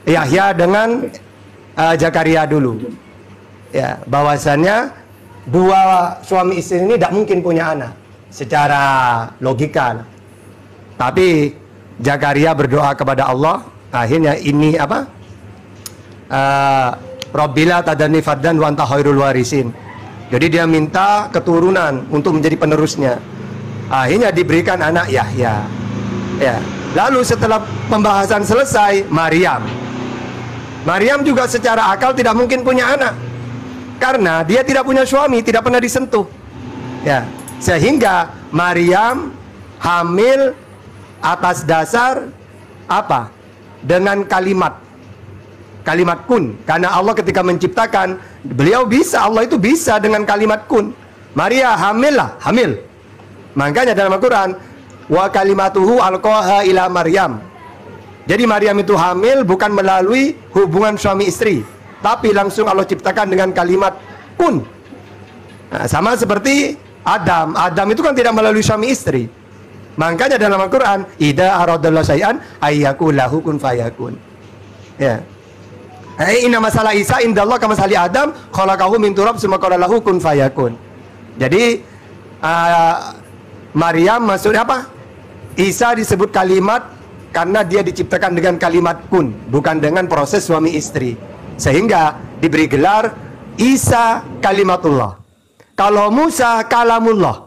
Yahya dengan Zakaria dulu. Ya, bahwasannya dua suami istri ini tidak mungkin punya anak secara logika. Tapi Zakaria berdoa kepada Allah, akhirnya ini apa? Rabbila tadani faddan wa anta khairul warisin. Jadi dia minta keturunan untuk menjadi penerusnya. Akhirnya diberikan anak Yahya. Ya. Lalu setelah pembahasan selesai, Maryam juga secara akal tidak mungkin punya anak karena dia tidak punya suami, tidak pernah disentuh. Ya. Sehingga Maryam hamil atas dasar apa? Dengan kalimat kun. Karena Allah ketika menciptakan, beliau bisa, Allah itu bisa dengan kalimat kun. Maria hamil. Makanya dalam Al-Quran, wa kalimatuhu alqaha ila Maryam. Jadi Maryam itu hamil bukan melalui hubungan suami istri, tapi langsung Allah ciptakan dengan kalimat kun. Nah, sama seperti Adam itu kan tidak melalui suami istri. Makanya dalam Al-Quran, idza aradallahu syai'an ayyakul lahu kun fayakun. Ya. Inna masalah Isa indallah kama sali Adam khalaqahu min turab summa qala lahu kun fayakun. Jadi Maryam maksudnya apa? Isa disebut kalimat karena dia diciptakan dengan kalimat kun, bukan dengan proses suami istri. Sehingga diberi gelar Isa kalimatullah. Kalau Musa kalamullah.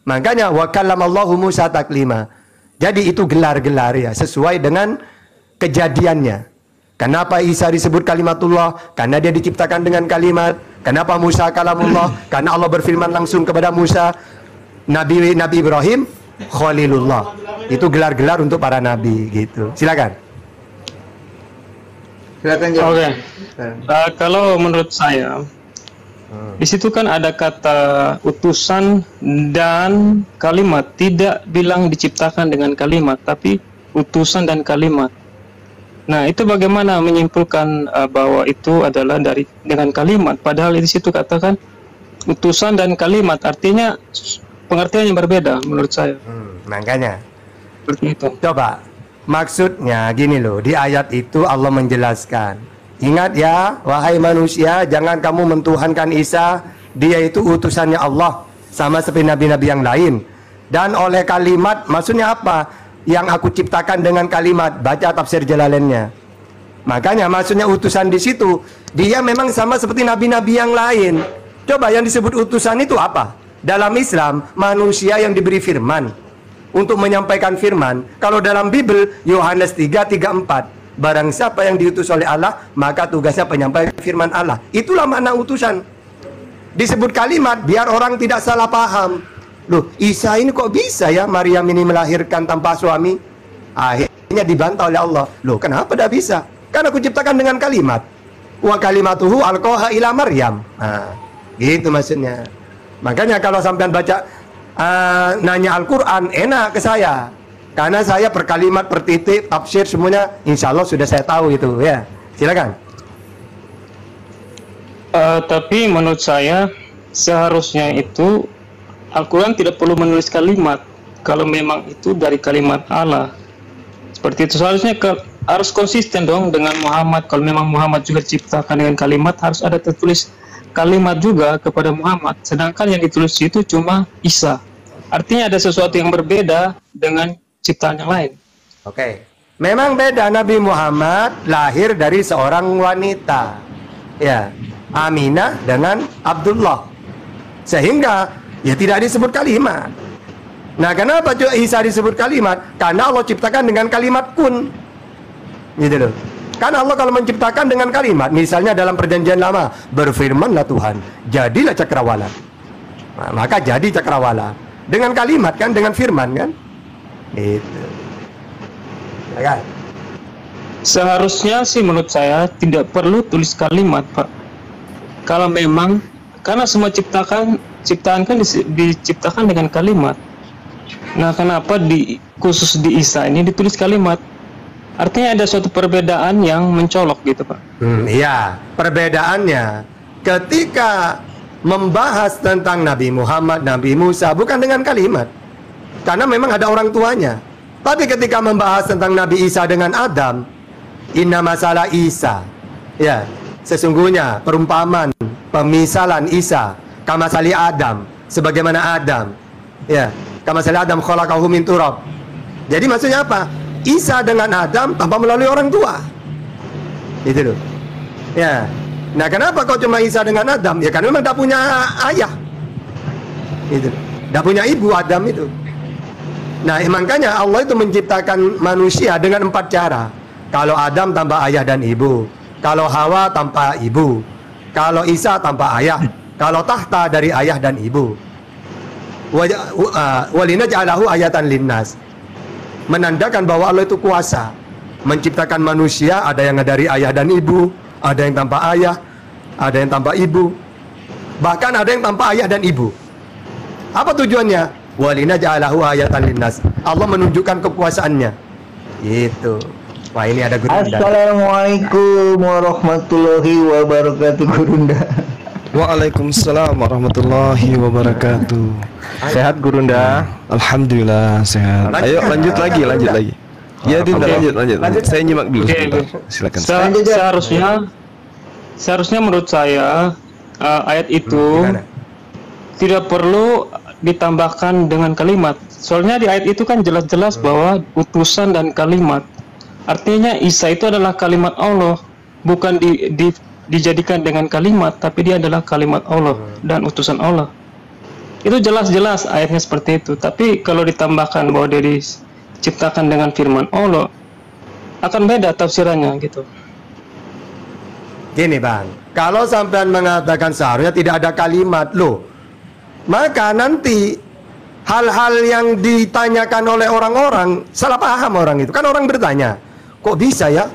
Makanya wa kallamallahu Musa taklima. Jadi itu gelar-gelar ya, sesuai dengan kejadiannya. Kenapa Isa disebut kalimatullah? Karena dia diciptakan dengan kalimat. Kenapa Musa kalamullah? Karena Allah berfirman langsung kepada Musa. Nabi Ibrahim Khalilullah. Itu gelar-gelar untuk para nabi gitu. Silakan. Oke. Kalau menurut saya di situ kan ada kata utusan dan kalimat, tidak bilang diciptakan dengan kalimat, tapi utusan dan kalimat. Nah, itu bagaimana menyimpulkan bahwa itu adalah dengan kalimat, padahal di situ katakan utusan dan kalimat, artinya pengertian yang berbeda menurut saya. Makanya seperti itu. Coba maksudnya gini loh, di ayat itu Allah menjelaskan, ingat ya wahai manusia, jangan kamu mentuhankan Isa, dia itu utusannya Allah sama seperti nabi-nabi yang lain. Dan oleh kalimat maksudnya apa? Yang aku ciptakan dengan kalimat, baca tafsir Jalalainnya. Makanya maksudnya utusan di situ, dia memang sama seperti nabi-nabi yang lain. Coba yang disebut utusan itu apa? Dalam Islam, manusia yang diberi firman untuk menyampaikan firman. Kalau dalam Bible, Yohanes 3:34, barang siapa yang diutus oleh Allah, maka tugasnya penyampaian firman Allah. Itulah makna utusan. Disebut kalimat biar orang tidak salah paham. Loh, Isa ini kok bisa ya Maryam ini melahirkan tanpa suami? Akhirnya dibantah oleh Allah. Loh, kenapa tidak bisa? Karena aku ciptakan dengan kalimat. Wa kalimatuhu alqaha ila Maryam. Nah, gitu maksudnya. Makanya kalau sampean baca nanya Al-Quran, enak ke saya. Karena saya per kalimat, per titik, tafsir semuanya insya Allah sudah saya tahu itu ya. Silakan. Tapi menurut saya seharusnya itu Al-Quran tidak perlu menulis kalimat kalau memang itu dari kalimat Allah. Seperti itu seharusnya harus konsisten dong dengan Muhammad. Kalau memang Muhammad juga diciptakan dengan kalimat, harus ada tertulis kalimat juga kepada Muhammad. Sedangkan yang ditulis itu cuma Isa. Artinya ada sesuatu yang berbeda dengan ciptaan yang lain. Oke. Memang beda, Nabi Muhammad lahir dari seorang wanita. Ya, Aminah dengan Abdullah. Sehingga ya tidak disebut kalimat. Nah, kenapa Isa disebut kalimat? Karena Allah ciptakan dengan kalimat kun. Gitu loh. Karena Allah kalau menciptakan dengan kalimat, misalnya dalam perjanjian lama, berfirmanlah Tuhan, jadilah cakrawala. Nah, maka jadi cakrawala. Dengan kalimat kan, dengan firman kan? Gitu. Ya kan? Seharusnya sih menurut saya tidak perlu tulis kalimat, Pak. Kalau memang, karena semua ciptaan kan diciptakan dengan kalimat. Nah, kenapa khusus di Isa ini ditulis kalimat? Artinya ada suatu perbedaan yang mencolok gitu, Pak. Iya, perbedaannya ketika membahas tentang Nabi Muhammad, Nabi Musa, bukan dengan kalimat. Karena memang ada orang tuanya. Tapi ketika membahas tentang Nabi Isa dengan Adam, Inna masalah Isa, ya, sesungguhnya perumpamaan pemisalan Isa kamasali Adam, sebagaimana Adam, ya, kamasali Adam khalaqahu min turab. Jadi maksudnya apa? Isa dengan Adam tanpa melalui orang tua. Itu loh. Ya. Nah, kenapa kok cuma Isa dengan Adam? Ya karena memang tidak punya ayah. Itu. Tidak punya ibu Adam itu. Nah, makanya Allah itu menciptakan manusia dengan 4 cara. Kalau Adam tanpa ayah dan ibu, kalau Hawa tanpa ibu, kalau Isa tanpa ayah, kalau Tahta dari ayah dan ibu. Walina ja'alahu ayatan linnas. Menandakan bahwa Allah itu kuasa menciptakan manusia, ada yang dari ayah dan ibu, ada yang tanpa ayah, ada yang tanpa ibu, bahkan ada yang tanpa ayah dan ibu. Apa tujuannya? Walina ja'alahu ayatan linnas. Allah menunjukkan kekuasaannya. Gitu. Wah, ini ada Gurunda. Assalamualaikum warahmatullahi wabarakatuh, Gurunda. Waalaikumsalam warahmatullahi wabarakatuh. Sehat, Gurunda? Alhamdulillah sehat. Ayo lanjut lagi. Ya, Dinda, lanjut. Saya nyimak dulu sebentar. Silakan. Seharusnya menurut saya ayat itu tidak perlu ditambahkan dengan kalimat. Soalnya di ayat itu kan jelas-jelas bahwa utusan dan kalimat. Artinya Isa itu adalah kalimat Allah, bukan dijadikan dengan kalimat, tapi dia adalah kalimat Allah dan utusan Allah. Itu jelas-jelas ayatnya seperti itu. Tapi kalau ditambahkan bahwa dia diciptakan dengan firman Allah, akan beda tafsirannya gitu. Gini Bang, kalau sampean mengatakan seharusnya tidak ada kalimat loh, maka nanti hal-hal yang ditanyakan oleh orang-orang salah paham orang itu. Kan orang bertanya, kok bisa ya?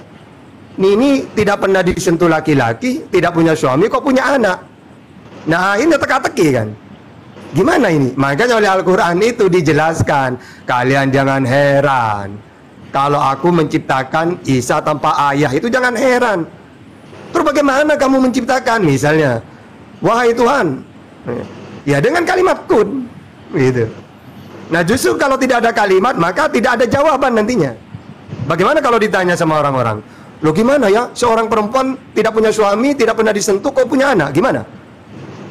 Ini tidak pernah disentuh laki-laki, tidak punya suami, kok punya anak? Nah, ini teka-teki kan? Gimana ini? Makanya oleh Al-Quran itu dijelaskan, kalian jangan heran kalau aku menciptakan Isa tanpa ayah, itu jangan heran. Terus bagaimana kamu menciptakan? Misalnya, wahai Tuhan, ya dengan kalimat kun, gitu. Nah, justru kalau tidak ada kalimat, maka tidak ada jawaban nantinya. Bagaimana kalau ditanya sama orang-orang, loh gimana ya, seorang perempuan tidak punya suami, tidak pernah disentuh, kok punya anak, gimana?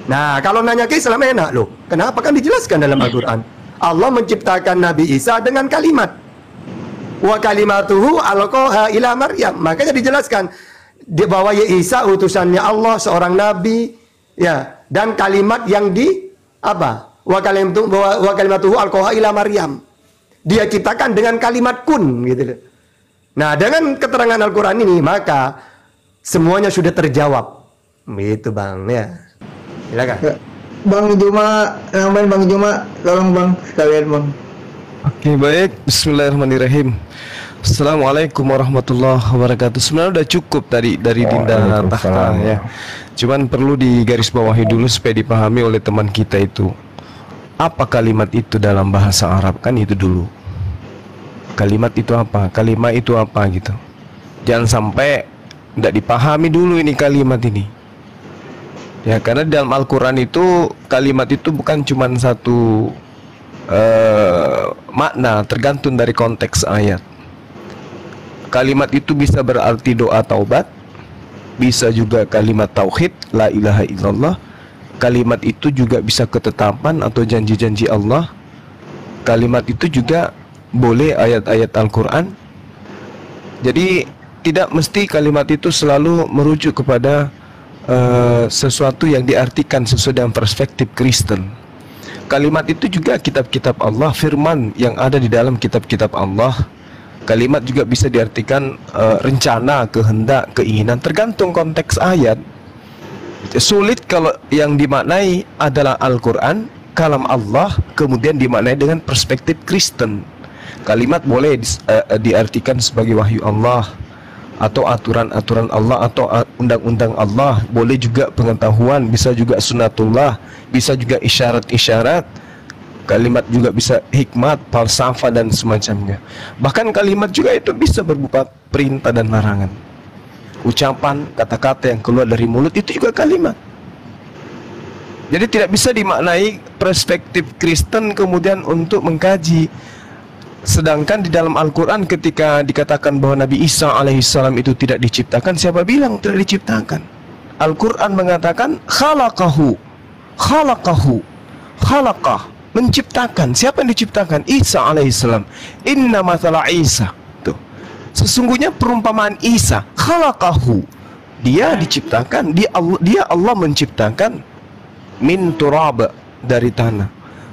Nah, kalau nanya ke Islam enak loh. Kenapa? Kan dijelaskan dalam Al-Quran. Allah menciptakan Nabi Isa dengan kalimat. Wa kalimatuhu alqaha ila Maryam. Makanya dijelaskan bahwa Isa utusannya Allah, seorang nabi, ya, dan kalimat yang di apa? Wa kalimatuhu alqaha ila Maryam. Dia ciptakan dengan kalimat kun, gitu loh. Nah, dengan keterangan Al-Quran ini, maka semuanya sudah terjawab. Gitu Bang, ya. Silakan. Bang Juma, nambahin Bang Juma, tolong Bang, sekalian Bang. Oke, baik. Bismillahirrahmanirrahim. Assalamualaikum warahmatullahi wabarakatuh. Sebenarnya udah cukup dari Dinda Tahta ya. Cuman perlu digarisbawahi dulu supaya dipahami oleh teman kita itu. Apa kalimat itu dalam bahasa Arab, kan itu dulu. Kalimat itu apa? Kalimat itu apa gitu. Jangan sampai tidak dipahami dulu ini kalimat ini. Ya, karena dalam Al-Quran itu kalimat itu bukan cuma satu makna, tergantung dari konteks ayat. Kalimat itu bisa berarti doa taubat, bisa juga kalimat tauhid, la ilaha illallah. Kalimat itu juga bisa ketetapan atau janji-janji Allah. Kalimat itu juga boleh ayat-ayat Al-Quran. Jadi tidak mesti kalimat itu selalu merujuk kepada sesuatu yang diartikan sesuai dengan perspektif Kristen. Kalimat itu juga kitab-kitab Allah, firman yang ada di dalam kitab-kitab Allah. Kalimat juga bisa diartikan rencana, kehendak, keinginan, tergantung konteks ayat. Sulit kalau yang dimaknai adalah Al-Quran, kalam Allah, kemudian dimaknai dengan perspektif Kristen. Kalimat boleh diartikan sebagai wahyu Allah, atau aturan-aturan Allah, atau undang-undang Allah. Boleh juga pengetahuan, bisa juga sunatullah, bisa juga isyarat-isyarat. Kalimat juga bisa hikmat, falsafah, dan semacamnya. Bahkan kalimat juga itu bisa berupa perintah dan larangan. Ucapan, kata-kata yang keluar dari mulut itu juga kalimat. Jadi tidak bisa dimaknai perspektif Kristen kemudian untuk mengkaji Sedangkan di dalam Al-Quran ketika dikatakan bahwa Nabi Isa alaihissalam itu tidak diciptakan, siapa bilang tidak diciptakan? Al-Quran mengatakan khalaqahu, khalaqah, menciptakan. Siapa yang diciptakan? Isa alaihissalam. Inna mathala Isa. Tuh. Sesungguhnya perumpamaan Isa, khalaqahu, dia diciptakan, dia Allah menciptakan min turab, dari tanah.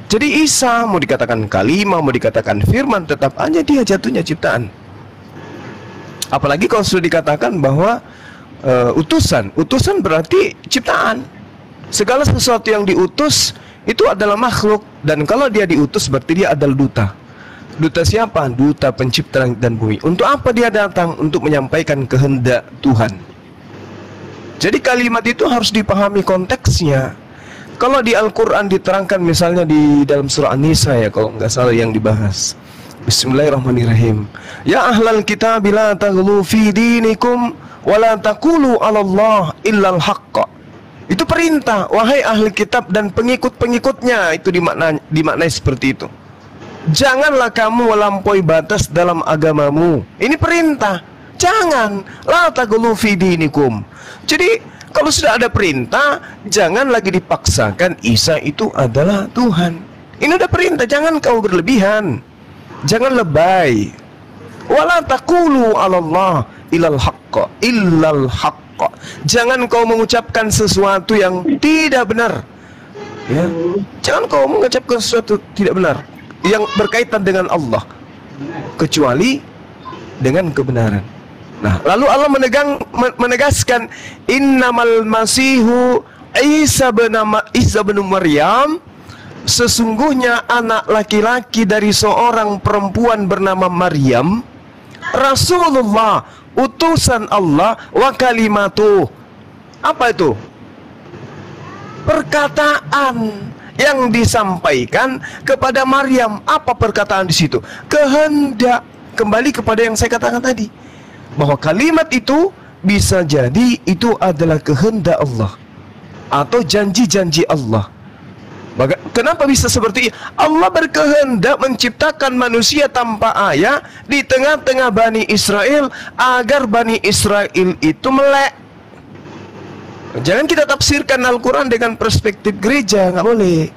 Jadi Isa mau dikatakan kalimah, mau dikatakan firman, tetap aja dia jatuhnya ciptaan. Apalagi kalau sudah dikatakan bahwa utusan berarti ciptaan. Segala sesuatu yang diutus itu adalah makhluk, dan kalau dia diutus berarti dia adalah duta. Duta siapa? Duta pencipta langit dan bumi. Untuk apa dia datang? Untuk menyampaikan kehendak Tuhan. Jadi kalimat itu harus dipahami konteksnya. Kalau di Al-Quran diterangkan misalnya di dalam surah An-Nisa ya, kalau nggak salah yang dibahas. Bismillahirrahmanirrahim. Ya ahlal kitab la taghlu fi dinikum wa la taqulu 'ala Allah illal haqq. Itu perintah, wahai ahli kitab dan pengikut-pengikutnya, itu dimaknai seperti itu. Janganlah kamu melampaui batas dalam agamamu. Ini perintah. Jangan la taghlu fi dinikum. Jadi kalau sudah ada perintah, jangan lagi dipaksakan Isa itu adalah Tuhan. Ini udah perintah, jangan kau berlebihan, jangan lebay. Wala taqulu 'ala Allah illal haqq. Jangan kau mengucapkan sesuatu yang tidak benar. Ya. Jangan kau mengucapkan sesuatu tidak benar yang berkaitan dengan Allah, kecuali dengan kebenaran. Nah, lalu Allah menegaskan innamal masihu Isa bin Maryam, sesungguhnya anak laki-laki dari seorang perempuan bernama Maryam, Rasulullah, utusan Allah, wa kalimatuh. Apa itu? Perkataan yang disampaikan kepada Maryam. Apa perkataan di situ? Kehendak. Kembali kepada yang saya katakan tadi, bahwa kalimat itu bisa jadi itu adalah kehendak Allah atau janji-janji Allah. Kenapa bisa seperti ini? Allah berkehendak menciptakan manusia tanpa ayah di tengah-tengah Bani Israel agar Bani Israel itu melek. Jangan kita tafsirkan Al-Quran dengan perspektif gereja, nggak boleh.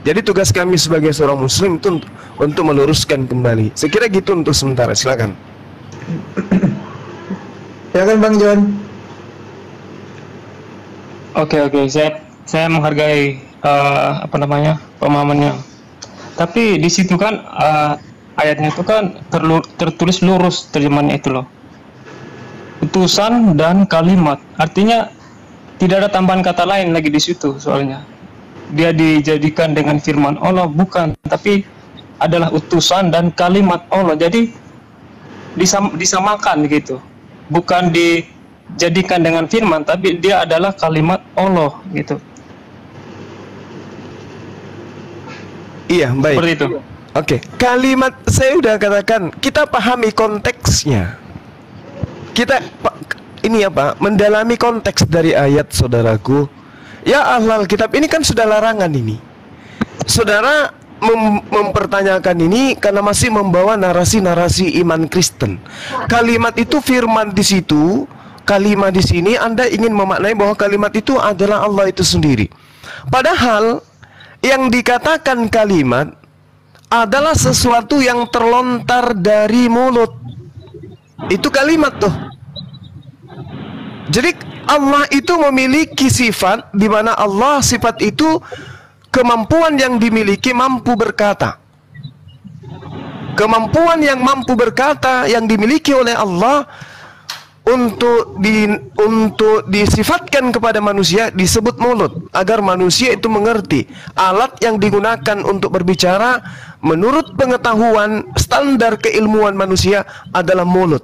Jadi tugas kami sebagai seorang muslim itu untuk meluruskan kembali. Saya kira gitu untuk sementara, silakan. Silakan Bang John. Oke, saya menghargai pemahamannya. Tapi di situ kan ayatnya itu kan tertulis lurus terjemahannya itu loh. Utusan dan kalimat, artinya tidak ada tambahan kata lain lagi di situ soalnya. Dia dijadikan dengan firman Allah, bukan, tapi adalah utusan dan kalimat Allah. Jadi disamakan gitu. Bukan dijadikan dengan firman, tapi dia adalah kalimat Allah gitu. Iya, baik. Seperti itu. Oke, kalimat saya udah katakan, kita pahami konteksnya. Mendalami konteks dari ayat, saudaraku. Ya ahlal kitab, ini kan sudah larangan ini. Saudara mempertanyakan ini karena masih membawa narasi-narasi iman Kristen. Kalimat itu firman di situ, kalimat di sini Anda ingin memaknai bahwa kalimat itu adalah Allah itu sendiri. Padahal yang dikatakan kalimat adalah sesuatu yang terlontar dari mulut. Itu kalimat tuh. Jadi Allah itu memiliki sifat di mana Allah sifat itu kemampuan yang dimiliki mampu berkata. Kemampuan yang mampu berkata yang dimiliki oleh Allah untuk disifatkan kepada manusia disebut mulut, agar manusia itu mengerti. Alat yang digunakan untuk berbicara menurut pengetahuan standar keilmuan manusia adalah mulut.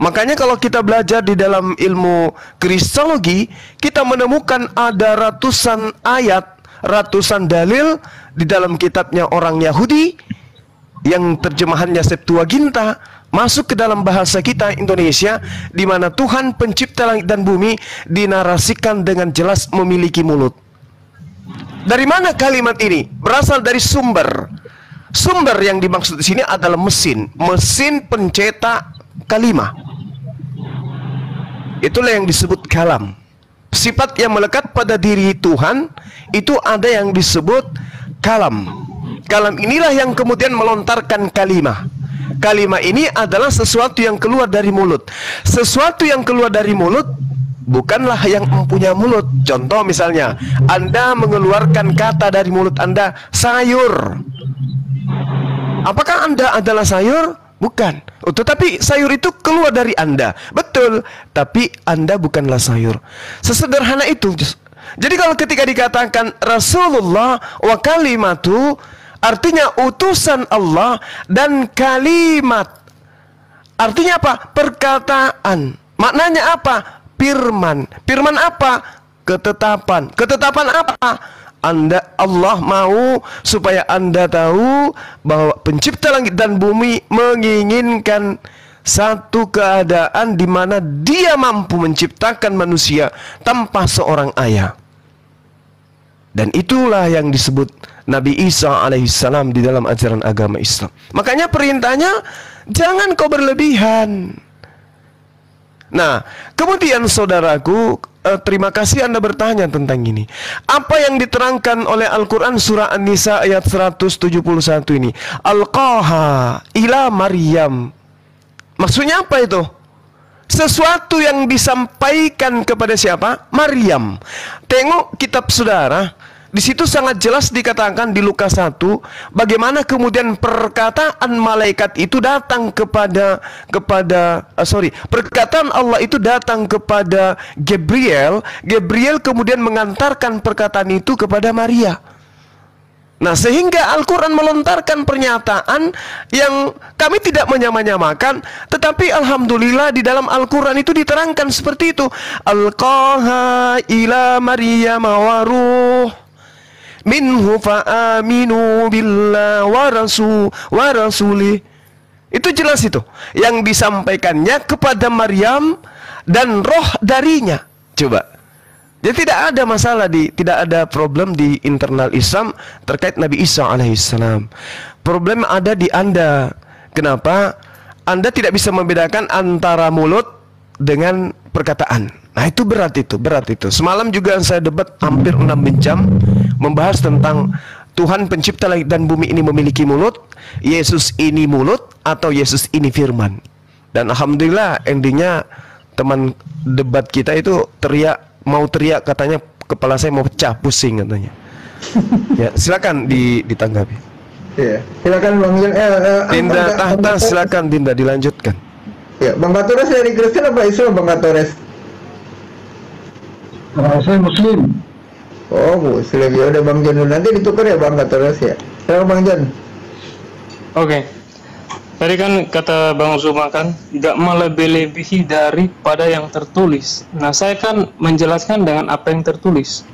Makanya kalau kita belajar di dalam ilmu kristologi, kita menemukan ada ratusan ayat, ratusan dalil di dalam kitabnya orang Yahudi yang terjemahannya Septuaginta masuk ke dalam bahasa kita Indonesia, di mana Tuhan pencipta langit dan bumi dinarasikan dengan jelas memiliki mulut. Dari mana kalimat ini? Berasal dari sumber. Sumber yang dimaksud di sini adalah mesin pencetak kalimah. Itulah yang disebut kalam. Sifat yang melekat pada diri Tuhan itu ada yang disebut kalam. Kalam inilah yang kemudian melontarkan kalimah. Kalimah ini adalah sesuatu yang keluar dari mulut. Sesuatu yang keluar dari mulut bukanlah yang mempunyai mulut. Contoh misalnya, Anda mengeluarkan kata dari mulut Anda, sayur. Apakah Anda adalah sayur? Bukan. Tetapi sayur itu keluar dari Anda. Betul. Tapi Anda bukanlah sayur. Sesederhana itu. Jadi kalau ketika dikatakan Rasulullah wa kalimatu, artinya utusan Allah dan kalimat. Artinya apa? Perkataan. Maknanya apa? Firman. Firman apa? Ketetapan. Ketetapan apa? Allah mau supaya Anda tahu bahwa pencipta langit dan bumi menginginkan satu keadaan di mana Dia mampu menciptakan manusia tanpa seorang ayah. Dan itulah yang disebut Nabi Isa alaihissalam di dalam ajaran agama Islam. Makanya perintahnya jangan kau berlebihan. Nah, kemudian saudaraku, terima kasih Anda bertanya tentang ini. Apa yang diterangkan oleh Al-Quran surah An-Nisa ayat 171 ini? Alqaha ila Maryam. Maksudnya apa itu? Sesuatu yang disampaikan kepada siapa? Maryam. Tengok kitab saudara. Di situ sangat jelas dikatakan di Lukas 1 bagaimana kemudian perkataan malaikat itu datang perkataan Allah itu datang kepada Gabriel. Gabriel kemudian mengantarkan perkataan itu kepada Maria. Nah, sehingga Al-Quran melontarkan pernyataan yang kami tidak menyamakan, tetapi alhamdulillah di dalam Al-Quran itu diterangkan seperti itu. Alqaha ila Maryam wa ruh minhu fa'aminu billah wa rasulih. Itu jelas itu. Yang disampaikannya kepada Maryam dan roh darinya. Coba. Jadi tidak ada masalah, tidak ada problem di internal Islam terkait Nabi Isa alaihissalam. Problem ada di Anda. Kenapa? Anda tidak bisa membedakan antara mulut dengan perkataan. Nah, itu berat itu. Semalam juga saya debat hampir 6 jam membahas tentang Tuhan pencipta langit dan bumi ini memiliki mulut, Yesus ini mulut atau Yesus ini firman. Dan alhamdulillah endingnya teman debat kita itu mau teriak katanya kepala saya mau pecah, pusing katanya. Ya, silakan ditanggapi. Iya, silakan Bang Jon. Dinda Tahta, silakan Dinda dilanjutkan. Ya, Bang Katores dari Kristen apa Islam Bang Katores? Saya Muslim. Oh, Muslim. Ya udah Bang Jon dulu. Nanti ditukar ya Bang Katores ya. Silakan Bang Jon. Oke. Tadi kan kata Bang Zuma kan nggak melebih-lebihi daripada yang tertulis. Nah, saya kan menjelaskan dengan apa yang tertulis.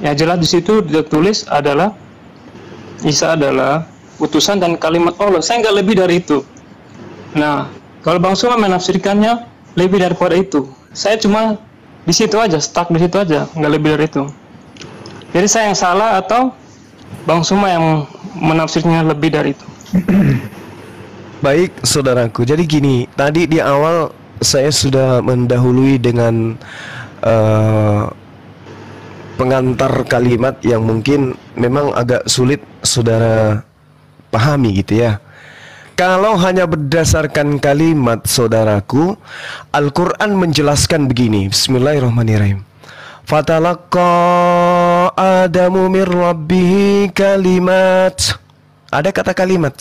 Ya jelas di situ ditulis adalah Isa adalah utusan dan kalimat Allah. Saya nggak lebih dari itu. Nah, kalau Bang Zuma menafsirkannya lebih daripada itu. Saya cuma di situ aja, stuck di situ aja, nggak lebih dari itu. Jadi saya yang salah atau Bang Zuma yang menafsirnya lebih dari itu? Baik saudaraku, jadi gini, tadi di awal saya sudah mendahului dengan pengantar kalimat yang mungkin memang agak sulit saudara pahami gitu ya. Kalau hanya berdasarkan kalimat saudaraku, Al-Quran menjelaskan begini, bismillahirrahmanirrahim. Fatalaqa Adamu min rabbihi kalimat. Ada kata kalimat.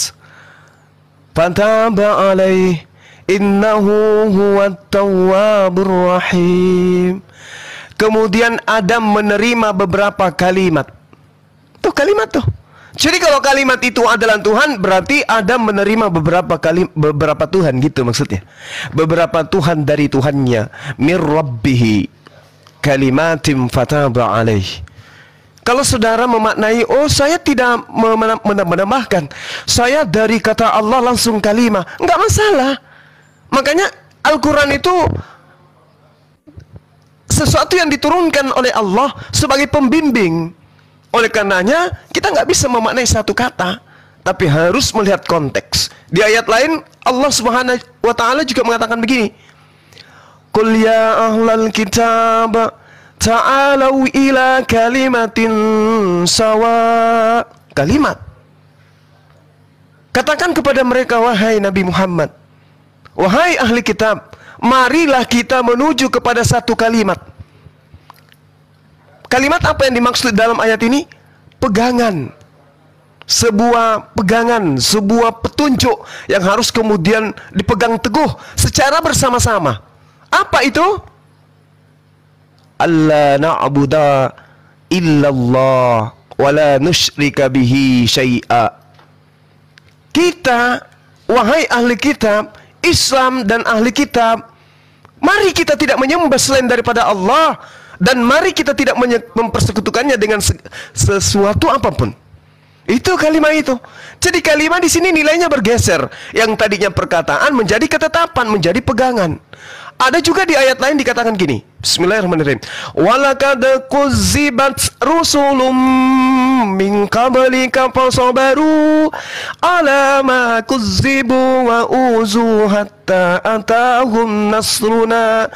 Fataba alaih innahu huwat tawwabur rahim. Kemudian Adam menerima beberapa kalimat. Tuh kalimat tuh. Jadi kalau kalimat itu adalah Tuhan, berarti Adam menerima beberapa Tuhan gitu maksudnya. Beberapa Tuhan dari Tuhannya. Mir rabbihi kalimatim fataba alaih. Kalau saudara memaknai, oh saya tidak menambahkan, saya dari kata Allah langsung kalimah, enggak masalah. Makanya Al-Quran itu sesuatu yang diturunkan oleh Allah sebagai pembimbing. Oleh karenanya kita nggak bisa memaknai satu kata, tapi harus melihat konteks. Di ayat lain Allah Subhanahu wa taala juga mengatakan begini. Qul ya ahlal kitab ta'alu ila kalimatin sawa. Kalimat. Katakan kepada mereka, wahai Nabi Muhammad, wahai ahli kitab, marilah kita menuju kepada satu kalimat. Kalimat apa yang dimaksud dalam ayat ini? Pegangan. Sebuah pegangan, sebuah petunjuk yang harus kemudian dipegang teguh secara bersama-sama. Apa itu? Alla na'budu illallah wa la nusyrika bihi syai'a. Kita, wahai ahli kitab, Islam dan ahli kitab, mari kita tidak menyembah selain daripada Allah, dan mari kita tidak mempersekutukannya dengan sesuatu apapun. Itu kalimat itu. Jadi kalimat di sini nilainya bergeser. Yang tadinya perkataan menjadi ketetapan, menjadi pegangan. Ada juga di ayat lain dikatakan gini. Bismillahirrahmanirrahim. Walaqad kuzzibat rusulum min qablika fasabaru ala ma kuzzibu wa uzu hatta atahum nasruna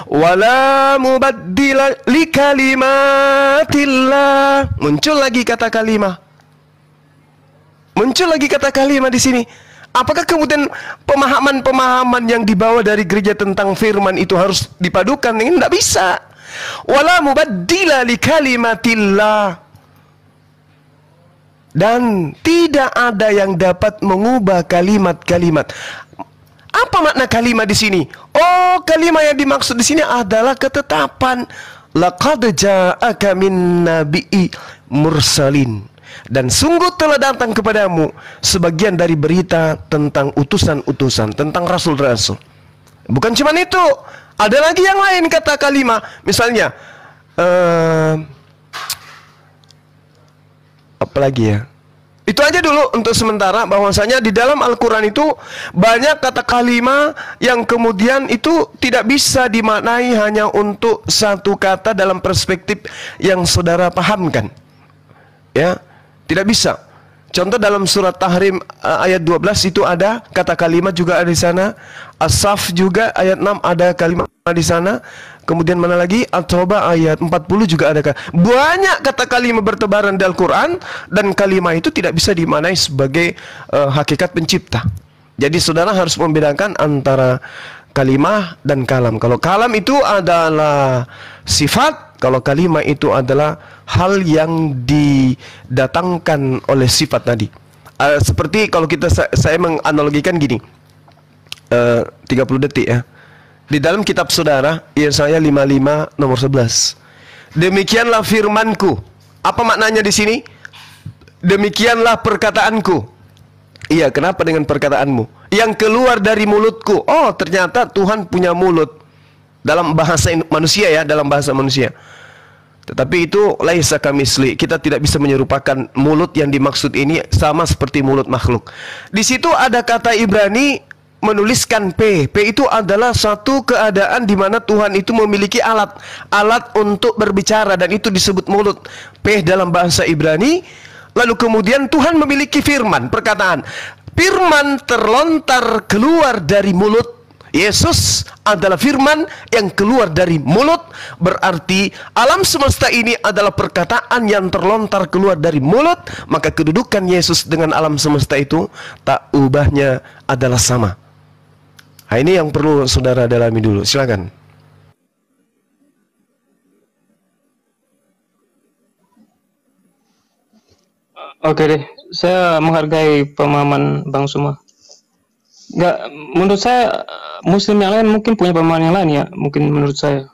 wala mubaddila likalimatillah. Muncul lagi kata kalimah. Muncul lagi kata kalimah di sini. Apakah kemudian pemahaman-pemahaman yang dibawa dari gereja tentang firman itu harus dipadukan? Ini tidak bisa. Wala mubaddila li kalimatillah. Dan tidak ada yang dapat mengubah kalimat-kalimat. Apa makna kalimat di sini? Oh, kalimat yang dimaksud di sini adalah ketetapan. Laqad ja'aka min nabiyyi mursalin. Dan sungguh telah datang kepadamu sebagian dari berita tentang utusan-utusan, tentang rasul-rasul. Bukan cuma itu, ada lagi yang lain kata kalimat. Misalnya, apa lagi ya? Itu aja dulu untuk sementara, bahwasanya di dalam Al-Quran itu banyak kata kalimat yang kemudian itu tidak bisa dimaknai hanya untuk satu kata dalam perspektif yang saudara pahamkan. Ya, tidak bisa. Contoh dalam surat Tahrim ayat 12 itu ada kata kalimat juga ada di sana. As-Saf juga ayat 6 ada kalimat di sana. Kemudian mana lagi? At-Taubah ayat 40 juga ada. Banyak kata kalimat bertebaran di Al-Quran, dan kalimat itu tidak bisa dimaknai sebagai hakikat pencipta. Jadi saudara harus membedakan antara kalimah dan kalam. Kalau kalam itu adalah sifat, kalau kalimah itu adalah hal yang didatangkan oleh sifat tadi. Seperti kalau saya menganalogikan gini, 30 detik ya. Di dalam kitab saudara, Yesaya 55 nomor 11. Demikianlah firmanku. Apa maknanya di sini? Demikianlah perkataanku. Iya, kenapa dengan perkataanmu? Yang keluar dari mulutku. Oh, ternyata Tuhan punya mulut. Dalam bahasa manusia ya, dalam bahasa manusia. Tetapi itu laisa kamisli. Kita tidak bisa menyerupakan mulut yang dimaksud ini sama seperti mulut makhluk. Di situ ada kata Ibrani menuliskan P. P itu adalah suatu keadaan di mana Tuhan itu memiliki alat untuk berbicara, dan itu disebut mulut. P dalam bahasa Ibrani. Lalu kemudian Tuhan memiliki firman, perkataan. Firman terlontar keluar dari mulut. Yesus adalah firman yang keluar dari mulut. Berarti alam semesta ini adalah perkataan yang terlontar keluar dari mulut. Maka kedudukan Yesus dengan alam semesta itu tak ubahnya adalah sama. Nah, ini yang perlu saudara dalami dulu. Silakan. Oke deh, saya menghargai pemahaman Bang Suma. Menurut saya Muslim yang lain mungkin punya pemahaman yang lain ya, mungkin menurut saya.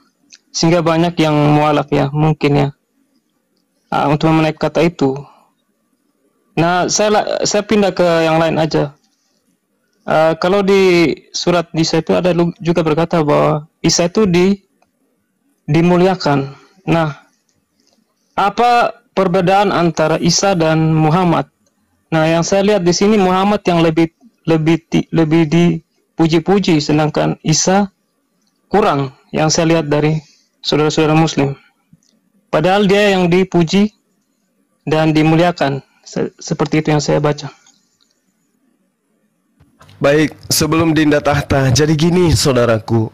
Sehingga banyak yang mualaf ya, mungkin ya, untuk menaik kata itu. Nah, saya pindah ke yang lain aja. Kalau di surat Isa itu ada juga berkata bahwa Isa itu dimuliakan. Nah, apa perbedaan antara Isa dan Muhammad? Nah, yang saya lihat di sini Muhammad yang lebih dipuji-puji, sedangkan Isa kurang. Yang saya lihat dari saudara-saudara Muslim. Padahal dia yang dipuji dan dimuliakan. Seperti itu yang saya baca. Baik, sebelum Dinda Tahta, jadi gini saudaraku,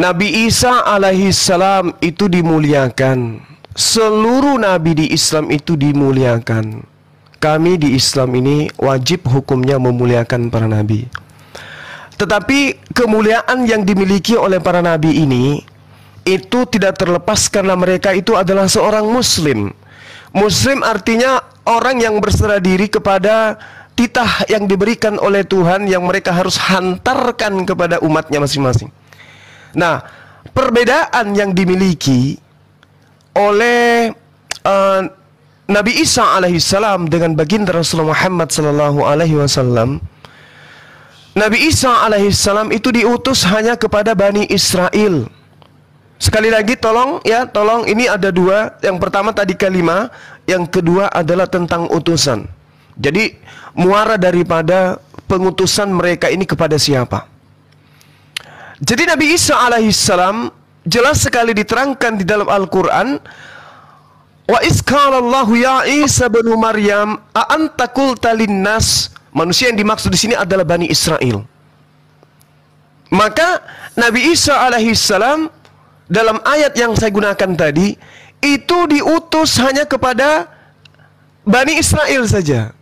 Nabi Isa alaihi salam itu dimuliakan. Seluruh nabi di Islam itu dimuliakan. Kami di Islam ini wajib hukumnya memuliakan para nabi. Tetapi kemuliaan yang dimiliki oleh para nabi ini itu tidak terlepas karena mereka itu adalah seorang muslim. Muslim artinya orang yang berserah diri kepada titah yang diberikan oleh Tuhan yang mereka harus hantarkan kepada umatnya masing-masing. Nah, perbedaan yang dimiliki oleh Nabi Isa alaihissalam dengan baginda Rasulullah Muhammad sallallahu alaihi wasallam, Nabi Isa alaihissalam itu diutus hanya kepada Bani Israel. Sekali lagi tolong ini ada dua. Yang pertama tadi kalimah, yang kedua adalah tentang utusan. Jadi muara daripada pengutusan mereka ini kepada siapa? Jadi Nabi Isa alaihissalam jelas sekali diterangkan di dalam Al-Quran, wa isqalallahu ya Isa bin Maryam a anta qulta linnas. Manusia yang dimaksud di sini adalah Bani Israel. Maka Nabi Isa alaihissalam dalam ayat yang saya gunakan tadi itu diutus hanya kepada Bani Israel saja.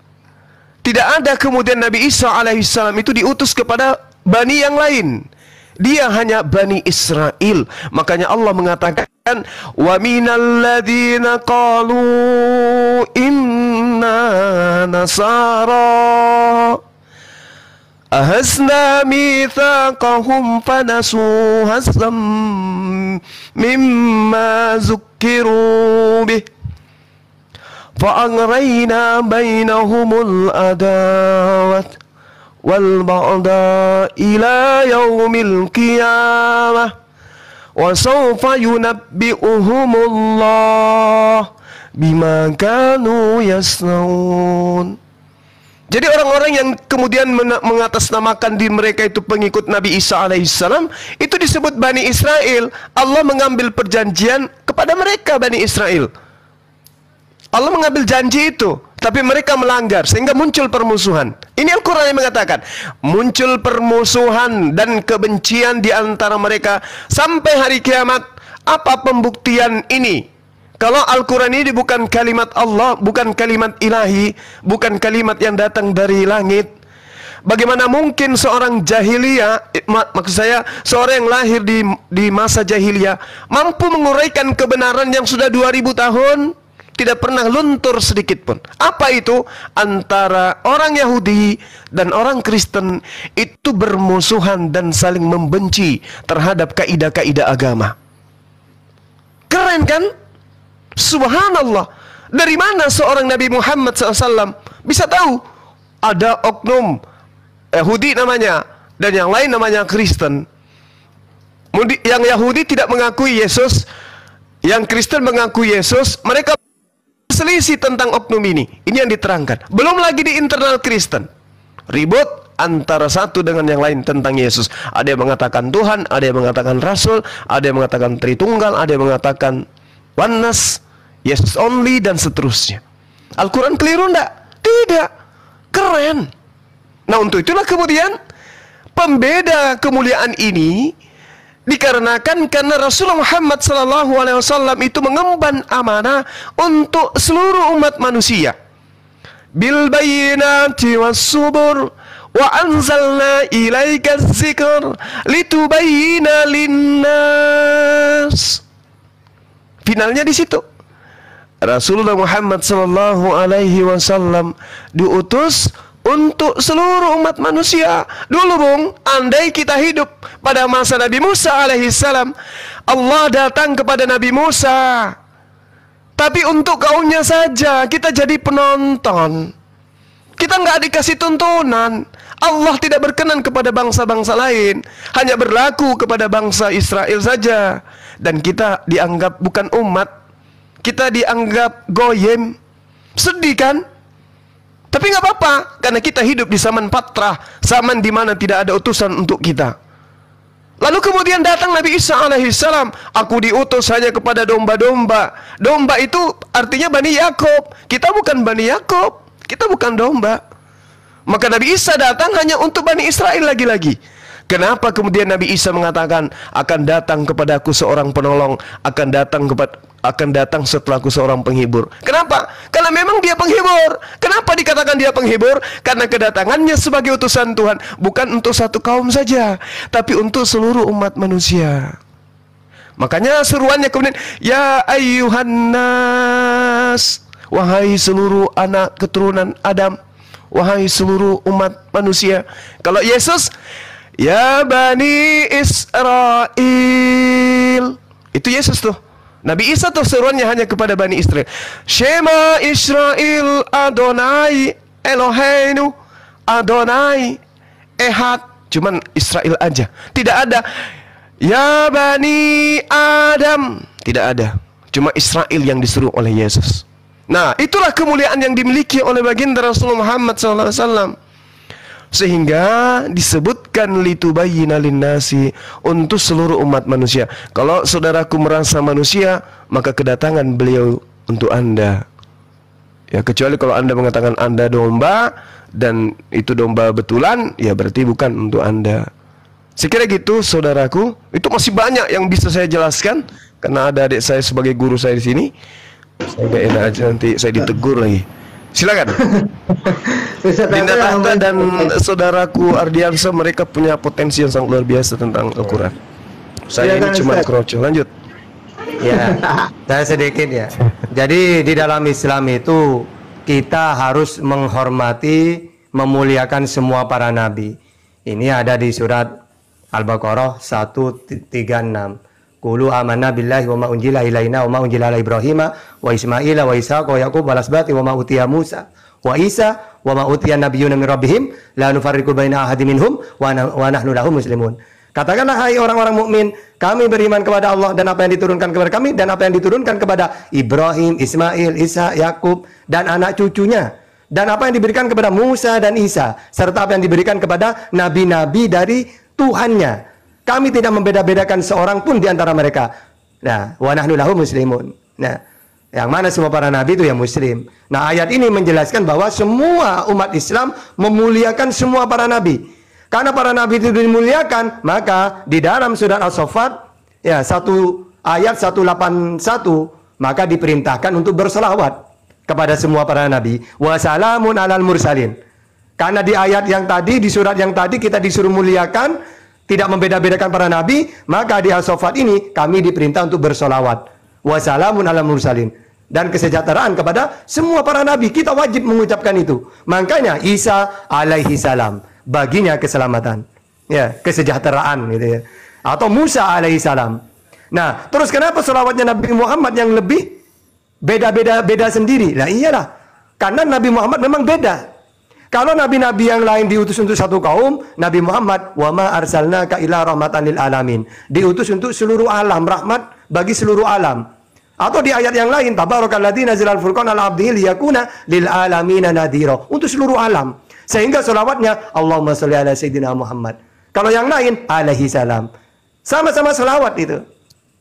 Tidak ada kemudian Nabi Isa alaihissalam itu diutus kepada Bani yang lain. Dia hanya Bani Israel. Makanya Allah mengatakan, wa minal ladzina qalu inna nasara ahasna mitsaqahum fanasu haslam mimma zukkiru bih fa'aghrayna bainahumul adawat wal ba'da ila yaumil qiyamah wa sawfa yunabbi'uhumullah bima kanu yasnaun. Jadi orang-orang yang kemudian mengatasnamakan diri mereka itu pengikut Nabi Isa alaihissalam itu disebut Bani Israel. Allah mengambil perjanjian kepada mereka Bani Israel. Allah mengambil janji itu, tapi mereka melanggar sehingga muncul permusuhan. Ini Al-Quran yang mengatakan muncul permusuhan dan kebencian di antara mereka sampai hari kiamat. Apa pembuktian ini? Kalau Al-Quran ini bukan kalimat Allah, bukan kalimat ilahi, bukan kalimat yang datang dari langit, bagaimana mungkin seorang jahiliyah, maksud saya seorang yang lahir di masa jahiliyah mampu menguraikan kebenaran yang sudah 2000 tahun tidak pernah luntur sedikit pun? Apa itu? Antara orang Yahudi dan orang Kristen itu bermusuhan dan saling membenci terhadap kaidah-kaidah agama. Keren kan? Subhanallah. Dari mana seorang Nabi Muhammad SAW bisa tahu ada oknum Yahudi namanya dan yang lain namanya Kristen? Yang Yahudi tidak mengakui Yesus, yang Kristen mengakui Yesus. Mereka selisih tentang oknum ini. Ini yang diterangkan. Belum lagi di internal Kristen, ribut antara satu dengan yang lain tentang Yesus. Ada yang mengatakan Tuhan, ada yang mengatakan Rasul, ada yang mengatakan Tritunggal, ada yang mengatakan Oneness, Yesus only, dan seterusnya. Al-Quran keliru enggak? Tidak. Keren. Nah, untuk itulah kemudian pembeda kemuliaan ini dikarenakan karena Rasulullah Muhammad SAW itu mengemban amanah untuk seluruh umat manusia. Bil bayyinati was subur wa anzalna ilaika dzikr litubayyina linnas. Finalnya di situ. Rasulullah Muhammad SAW diutus untuk seluruh umat manusia. Dulu Bung, andai kita hidup pada masa Nabi Musa alaihissalam, Allah datang kepada Nabi Musa, tapi untuk kaumnya saja, kita jadi penonton. Kita nggak dikasih tuntunan. Allah tidak berkenan kepada bangsa-bangsa lain, hanya berlaku kepada bangsa Israel saja. Dan kita dianggap bukan umat, kita dianggap goyim. Sedih kan? Tapi nggak apa-apa, karena kita hidup di zaman patrah, zaman di mana tidak ada utusan untuk kita. Lalu kemudian datang Nabi Isa alaihissalam, aku diutus hanya kepada domba-domba. Domba itu artinya Bani Yakob. Kita bukan Bani Yakob, kita bukan domba. Maka Nabi Isa datang hanya untuk Bani Israel lagi-lagi. Kenapa kemudian Nabi Isa mengatakan akan datang kepadaku seorang penolong, akan datang setelahku seorang penghibur? Kenapa? Karena memang dia penghibur. Kenapa dikatakan dia penghibur? Karena kedatangannya sebagai utusan Tuhan bukan untuk satu kaum saja, tapi untuk seluruh umat manusia. Makanya seruannya kemudian, ya ayyuhan nas, wahai seluruh anak keturunan Adam, wahai seluruh umat manusia. Kalau Yesus, ya Bani Israel, itu Yesus tuh. Nabi Isa tuh seruannya hanya kepada Bani Israel. Shema Israel Adonai Eloheinu Adonai Ehad. Cuman Israel aja. Tidak ada ya Bani Adam. Tidak ada. Cuma Israel yang disuruh oleh Yesus. Nah, itulah kemuliaan yang dimiliki oleh baginda Rasulullah Muhammad SAW. Sehingga disebutkan litubayyina linnasi, untuk seluruh umat manusia. Kalau saudaraku merasa manusia, maka kedatangan beliau untuk Anda. Ya, kecuali kalau Anda mengatakan Anda domba dan itu domba betulan, ya berarti bukan untuk Anda. Sekira gitu saudaraku. Itu masih banyak yang bisa saya jelaskan karena ada adik saya sebagai guru saya di sini. Saya gak enak aja nanti saya ditegur lagi. Silakan. Dinda Tahta dan saudaraku Ardiansa, mereka punya potensi yang sangat luar biasa tentang Al-Quran. Saya ini cuma kroco. Lanjut. Ya, saya sedikit ya. Jadi di dalam Islam itu kita harus menghormati, memuliakan semua para nabi. Ini ada di surat Al-Baqarah 136. Qulu amanna billahi wa ma unzila ilaina wa ma unzila ila Ibrahima wa Ismaila wa Isa wa Yaqub wa lasbati wa ma utiya Musa wa Isa wa ma utiya nabiyyuna min rabbihim la nufarriqu baina ahadin minhum wa nahnu lahu muslimun. Katakanlah hai orang-orang mukmin, kami beriman kepada Allah dan apa yang diturunkan kepada kami dan apa yang diturunkan kepada Ibrahim, Ismail, Isa, Yakub dan anak cucunya, dan apa yang diberikan kepada Musa dan Isa, serta apa yang diberikan kepada nabi-nabi dari Tuhannya. Kami tidak membeda-bedakan seorang pun di antara mereka. Nah, wa nahnu lahu muslimun. Nah, yang mana semua para nabi itu yang muslim. Nah, ayat ini menjelaskan bahwa semua umat Islam memuliakan semua para nabi. Karena para nabi itu dimuliakan, maka di dalam surat As-Saffat ya, ayat 181, maka diperintahkan untuk berselawat kepada semua para nabi. Wa salamun alal mursalin. Karena di ayat yang tadi, di surat yang tadi kita disuruh muliakan, tidak membeda-bedakan para nabi, maka di As-Saffat ini kami diperintah untuk bersolawat. Wassalamun ala mursalin. Dan kesejahteraan kepada semua para nabi. Kita wajib mengucapkan itu. Makanya Isa alaihi salam, baginya keselamatan. Ya, kesejahteraan gitu ya. Atau Musa alaihi salam. Nah, terus kenapa solawatnya Nabi Muhammad yang lebih beda sendiri? Nah iyalah, karena Nabi Muhammad memang beda. Kalau nabi-nabi yang lain diutus untuk satu kaum, Nabi Muhammad wa ma arsalnaka illa rahmatan lil alamin, diutus untuk seluruh alam, rahmat bagi seluruh alam. Atau di ayat yang lain, tabarakalladzi nazalal furqan ala abdihi liyakuna lil alamin nadhira, untuk seluruh alam. Sehingga selawatnya Allahumma sholli ala sayyidina Muhammad. Kalau yang lain alaihi salam. Sama-sama selawat itu.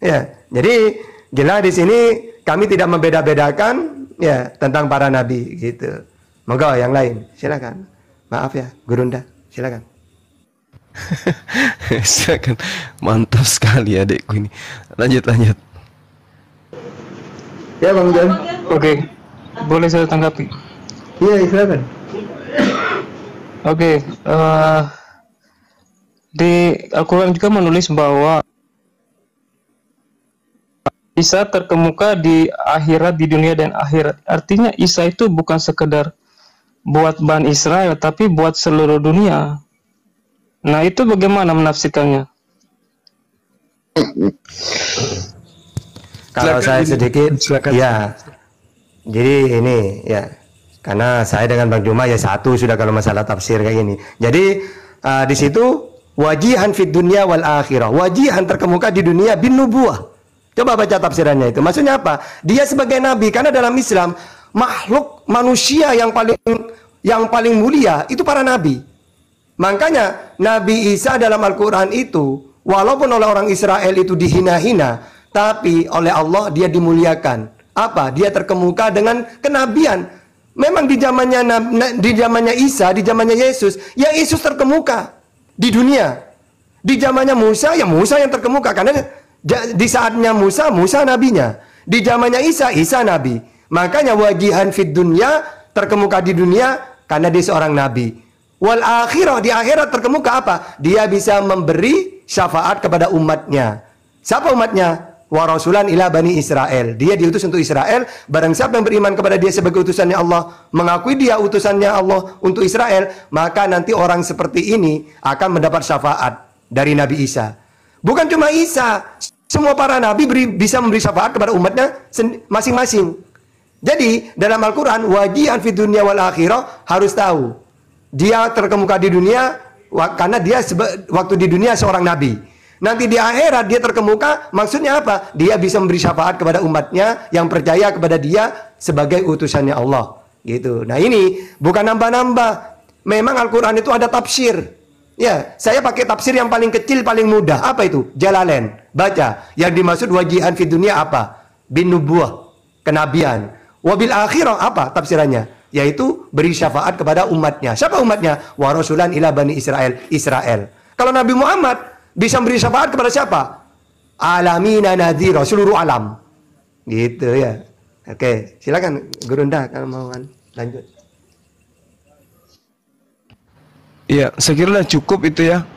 Ya, jadi jelas di sini kami tidak membeda-bedakan ya tentang para nabi gitu. Moga yang lain, silakan. Maaf ya, Gurunda, silakan. Silakan. Mantap sekali adikku ini. Lanjut. Ya Bang Jan. Oke, boleh saya tanggapi? Iya, silakan. Oke, di Al-Quran juga menulis bahwa Isa terkemuka di akhirat, di dunia dan akhirat. Artinya Isa itu bukan sekedar buat Bani Israel, tapi buat seluruh dunia. Nah, itu bagaimana menafsirkannya? Kalau saya sedikit, silakan. Ya. Jadi ini ya, karena saya dengan Bang Juma ya satu sudah kalau masalah tafsir kayak gini. Jadi di situ wajihan fid dunya wal akhirah. Wajihan terkemuka di dunia bin nubuwah. Coba baca tafsirannya itu. Maksudnya apa? Dia sebagai nabi, karena dalam Islam makhluk manusia yang paling mulia itu para nabi. Makanya Nabi Isa dalam Al-Quran itu walaupun oleh orang Israel itu dihina-hina, tapi oleh Allah dia dimuliakan. Apa? Dia terkemuka dengan kenabian. Memang di zamannya Isa, di zamannya Yesus, ya Yesus terkemuka di dunia. Di zamannya Musa, ya Musa yang terkemuka karena di saatnya Musa, Musa nabinya. Di zamannya Isa, Isa nabi. Makanya wajihan fid dunya, terkemuka di dunia karena dia seorang nabi. Wal akhirah, di akhirat terkemuka apa? Dia bisa memberi syafaat kepada umatnya. Siapa umatnya? Wa rasulan ila bani Israel. Dia diutus untuk Israel. Barang siapa yang beriman kepada dia sebagai utusannya Allah, mengakui dia utusannya Allah untuk Israel, maka nanti orang seperti ini akan mendapat syafaat dari Nabi Isa. Bukan cuma Isa, semua para nabi bisa memberi syafaat kepada umatnya masing-masing. Jadi dalam Al-Quran, wajihan fid dunya wal akhirah, harus tahu dia terkemuka di dunia karena dia waktu di dunia seorang nabi. Nanti di akhirat dia terkemuka, maksudnya apa? Dia bisa memberi syafaat kepada umatnya yang percaya kepada dia sebagai utusannya Allah. Gitu. Nah ini bukan nambah-nambah. Memang Al-Quran itu ada tafsir. Ya, saya pakai tafsir yang paling kecil, paling mudah. Apa itu? Jalalain. Baca. Yang dimaksud wajihan fid dunya apa? Bin nubuwah, kenabian. Wabil akhirah apa tafsirannya? Yaitu beri syafaat kepada umatnya. Siapa umatnya? Wa rasulan ila bani Israel. Israel. Kalau Nabi Muhammad bisa beri syafaat kepada siapa? Alamina nadhira, seluruh alam. Gitu ya. Oke, silakan Gurunda kalau mau lanjut. Iya, sekiranya cukup itu ya.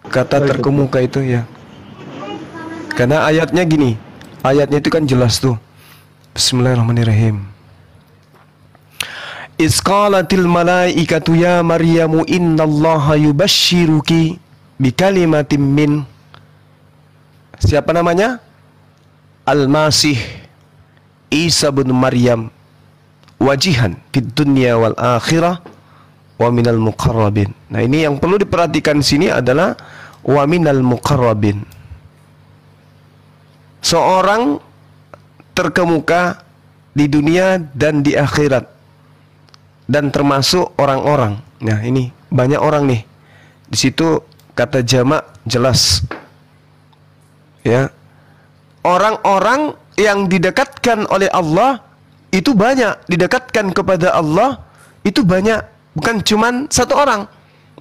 Kata terkemuka itu ya. Karena ayatnya gini. Ayatnya itu kan jelas tuh. Bismillahirrahmanirrahim. Isqalatil malaikatu ya Maryamu innallaha yubashshiruki bikalimatin min. Siapa namanya? Al-Masih Isa bin Maryam wajihan fid dunya wal akhirah wa minal muqarrabin. Nah, ini yang perlu diperhatikan di sini adalah wa minal muqarrabin. Seorang terkemuka di dunia dan di akhirat. Dan termasuk orang-orang. Nah, ini banyak orang nih. Di situ kata jamak jelas. Ya. Orang-orang yang didekatkan oleh Allah itu banyak, didekatkan kepada Allah itu banyak, bukan cuman satu orang.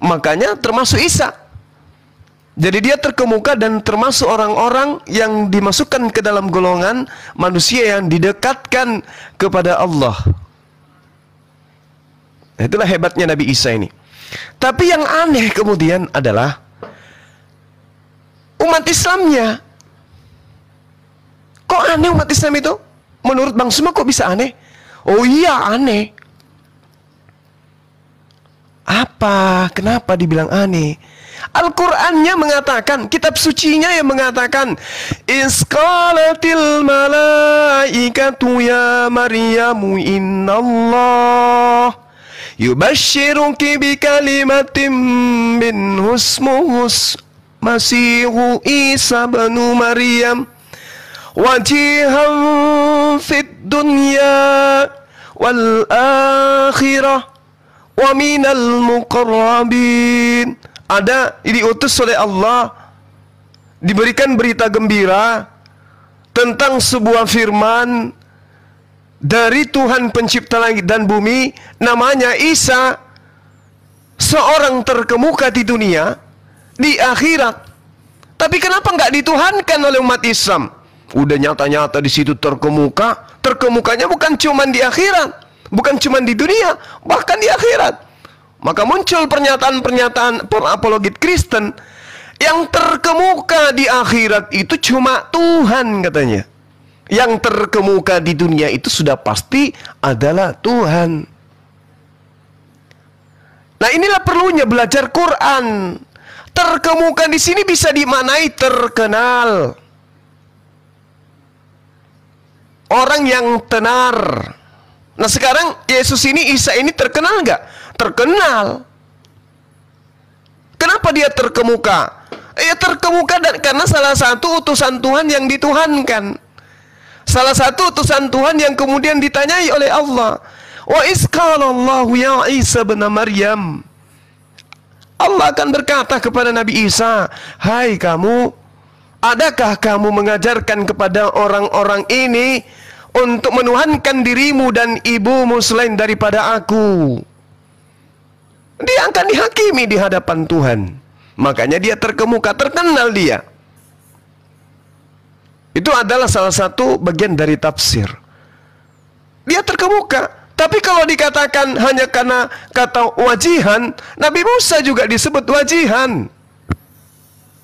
Makanya termasuk Isa. Jadi dia terkemuka dan termasuk orang-orang yang dimasukkan ke dalam golongan manusia yang didekatkan kepada Allah. Nah, itulah hebatnya Nabi Isa ini. Tapi yang aneh kemudian adalah umat Islamnya. Kok aneh umat Islam itu? Menurut Bang Suma kok bisa aneh? Oh iya aneh. Apa? Kenapa dibilang aneh? Al-Qur'annya mengatakan, kitab sucinya yang mengatakan, Isqalatil malaikatu ya Maryamu innallah yubashshiruki bikalimatin minhu ismuhus Masihu Isa bin Maryam wajihan fid dunya wal akhirah wa minal muqarrabin. Ada diutus oleh Allah, diberikan berita gembira tentang sebuah firman dari Tuhan pencipta langit dan bumi, namanya Isa, seorang terkemuka di dunia, di akhirat. Tapi kenapa nggak dituhankan oleh umat Islam? Udah nyata-nyata di situ terkemuka. Terkemukanya bukan cuma di akhirat, bukan cuma di dunia, bahkan di akhirat. Maka muncul pernyataan-pernyataan apologit Kristen yang terkemuka di akhirat itu cuma Tuhan katanya. Yang terkemuka di dunia itu sudah pasti adalah Tuhan. Nah, inilah perlunya belajar Quran. Terkemuka di sini bisa dimaknai terkenal. Orang yang tenar. Nah, sekarang Yesus ini, Isa ini terkenal nggak? Terkenal. Kenapa dia terkemuka? Ya terkemuka karena salah satu utusan Tuhan yang dituhankan. Salah satu utusan Tuhan yang kemudian ditanyai oleh Allah. Wa isqalallahu ya Isa bin Maryam. Allah akan berkata kepada Nabi Isa, "Hai kamu, adakah kamu mengajarkan kepada orang-orang ini untuk menuhankan dirimu dan ibumu selain daripada aku, dia akan dihakimi di hadapan Tuhan. Makanya dia terkemuka, terkenal dia. Itu adalah salah satu bagian dari tafsir. Dia terkemuka. Tapi kalau dikatakan hanya karena kata wajihan, Nabi Musa juga disebut wajihan.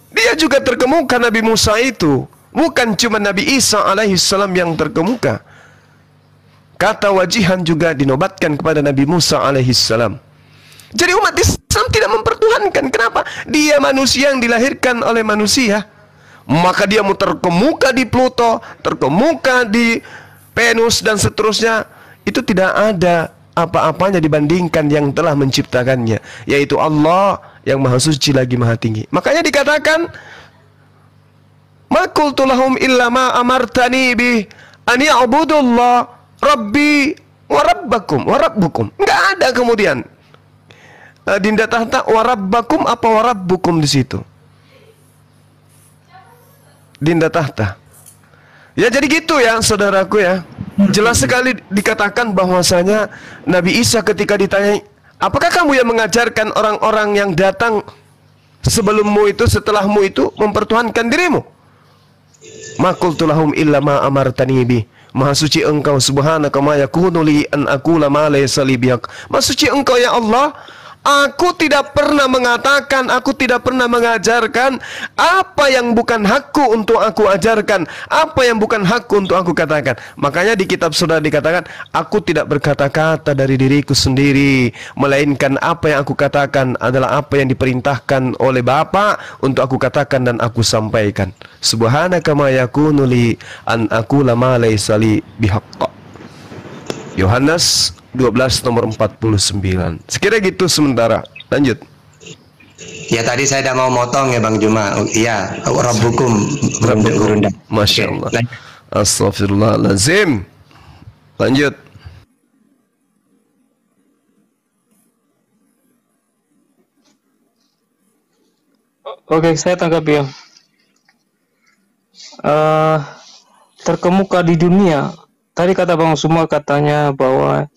Dia juga terkemuka, Nabi Musa itu. Bukan cuma Nabi Isa alaihissalam yang terkemuka. Kata wajihan juga dinobatkan kepada Nabi Musa alaihissalam. Jadi umat Islam tidak mempertuhankan. Kenapa? Dia manusia yang dilahirkan oleh manusia. Maka dia mau terkemuka di Pluto, terkemuka di Venus dan seterusnya. Itu tidak ada apa-apanya dibandingkan yang telah menciptakannya, yaitu Allah yang maha suci lagi maha tinggi. Makanya dikatakan, ma qultu lahum illa ma amartani bi an ya'budullah rabbi wa rabbakum wa rabbukum. Enggak ada kemudian Dinda Tahta wa rabbakum apa wa rabbukum di situ. Dinda Tahta. Ya jadi gitu ya saudaraku ya. Jelas sekali dikatakan bahwasanya Nabi Isa ketika ditanya, apakah kamu yang mengajarkan orang-orang yang datang sebelummu itu, setelahmu itu mempertuhankan dirimu? Ma qultu lahum illa ma amartani bi. Maha suci engkau subhanaka ma yakunu li an aqula ma laysa li bihaq. Maha suci engkau ya Allah, aku tidak pernah mengatakan, aku tidak pernah mengajarkan apa yang bukan hakku untuk aku ajarkan, apa yang bukan hakku untuk aku katakan. Makanya di kitab sudah dikatakan, aku tidak berkata-kata dari diriku sendiri, melainkan apa yang aku katakan adalah apa yang diperintahkan oleh Bapa untuk aku katakan dan aku sampaikan. Subhanaka ma yakunu li an aqula ma laysa li bihaqq. Yohanes 12 nomor 49. Sekira gitu sementara. Lanjut. Ya tadi saya tidak mau motong ya Bang Juma. Iya, Rabbukum. Masya Allah. Astagfirullahaladzim. Lanjut. Oke, saya tanggapi ya. Terkemuka di dunia. Tadi kata Bang Suma katanya bahwa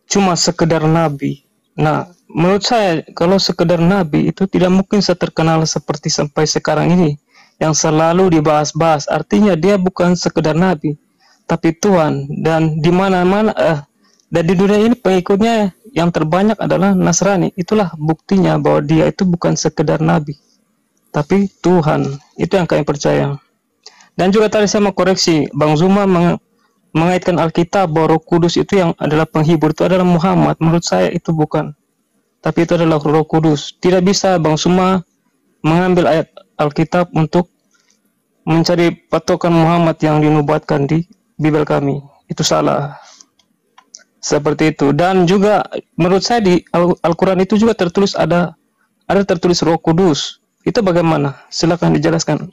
cuma sekedar nabi. Nah, menurut saya kalau sekedar nabi itu tidak mungkin terkenal seperti sampai sekarang ini yang selalu dibahas-bahas. Artinya dia bukan sekedar nabi, tapi Tuhan. Dan di mana-mana dan di dunia ini pengikutnya yang terbanyak adalah Nasrani. Itulah buktinya bahwa dia itu bukan sekedar nabi, tapi Tuhan. Itu yang kami percaya. Dan juga tadi saya mau koreksi, Bang Zuma mengaitkan Alkitab bahwa Roh Kudus itu yang adalah penghibur itu adalah Muhammad. Menurut saya itu bukan, tapi itu adalah Roh Kudus. Tidak bisa Bang Suma mengambil ayat Alkitab untuk mencari patokan Muhammad yang dinubuatkan di Bible kami. Itu salah. Seperti itu. Dan juga menurut saya di Al-Quran itu juga tertulis ada tertulis Roh Kudus. Itu bagaimana? Silakan dijelaskan.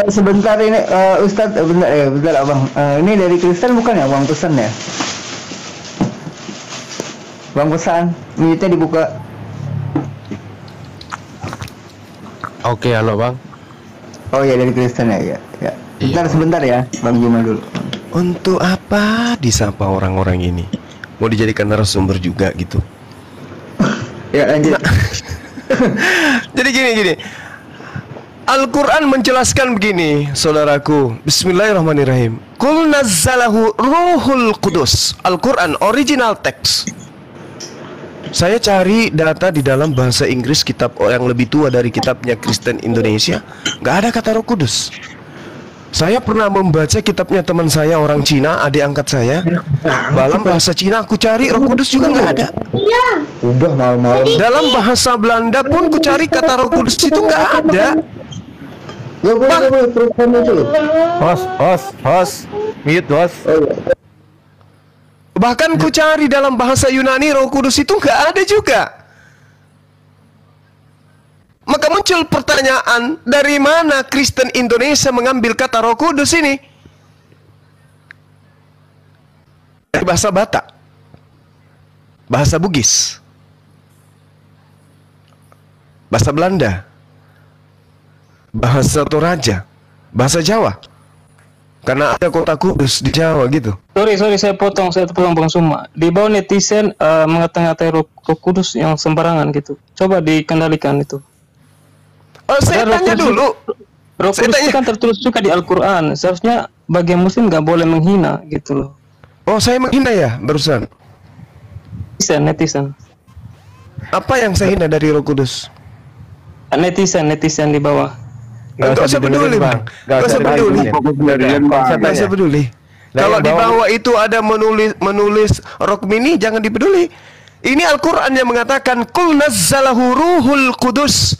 Sebentar ini Ustadz, bentar abang. Ini dari Kristen bukan ya bang, pesan ya? Bang pesan, minutnya dibuka. Oke, halo bang. Oh ya dari Kristen ya, ya. Bentar sebentar ya, Bang Juma dulu. Untuk apa disapa orang-orang ini? Mau dijadikan narasumber juga gitu? Ya lanjut. Jadi gini. Al-Quran menjelaskan begini, saudaraku. Bismillahirrahmanirrahim. Qul nazzalahu ruhul qudus. Al-Quran original text. Saya cari data di dalam bahasa Inggris, kitab yang lebih tua dari kitabnya Kristen Indonesia, nggak ada kata Roh Kudus. Saya pernah membaca kitabnya teman saya orang Cina, adik angkat saya. Dalam bahasa Cina aku cari Roh Kudus juga nggak ada. Udah malam-malam. Dalam bahasa Belanda pun ku cari kata Roh Kudus itu nggak ada. Gak boleh program itu loh. Host, mute host. Bahkan ku cari dalam bahasa Yunani Roh Kudus itu nggak ada juga. Maka muncul pertanyaan, dari mana Kristen Indonesia mengambil kata Roh Kudus ini? Dari bahasa Batak, bahasa Bugis, bahasa Belanda, bahasa Toraja, bahasa Jawa. Karena ada kota Kudus di Jawa gitu. Sorry, saya potong Bang Suma. Di bawah netizen mengata-ngatai Roh Kudus yang sembarangan gitu. Coba dikendalikan itu. Oh, saya Padahal tanya dulu. Roh Kudus itu kan tertulis juga di Al-Quran. Seharusnya bagi Muslim nggak boleh menghina gitu loh. Oh, saya menghina ya barusan. Netizen. Apa yang saya hina dari Roh Kudus? Netizen di bawah. Gak usah peduli, Bang. Gak usah peduli. Gak usah peduli. Kalau di bawah itu ada menulis Rokmini, jangan dipeduli. Ini Al-Quran yang mengatakan Qul nazzalahu ruhul Qudus.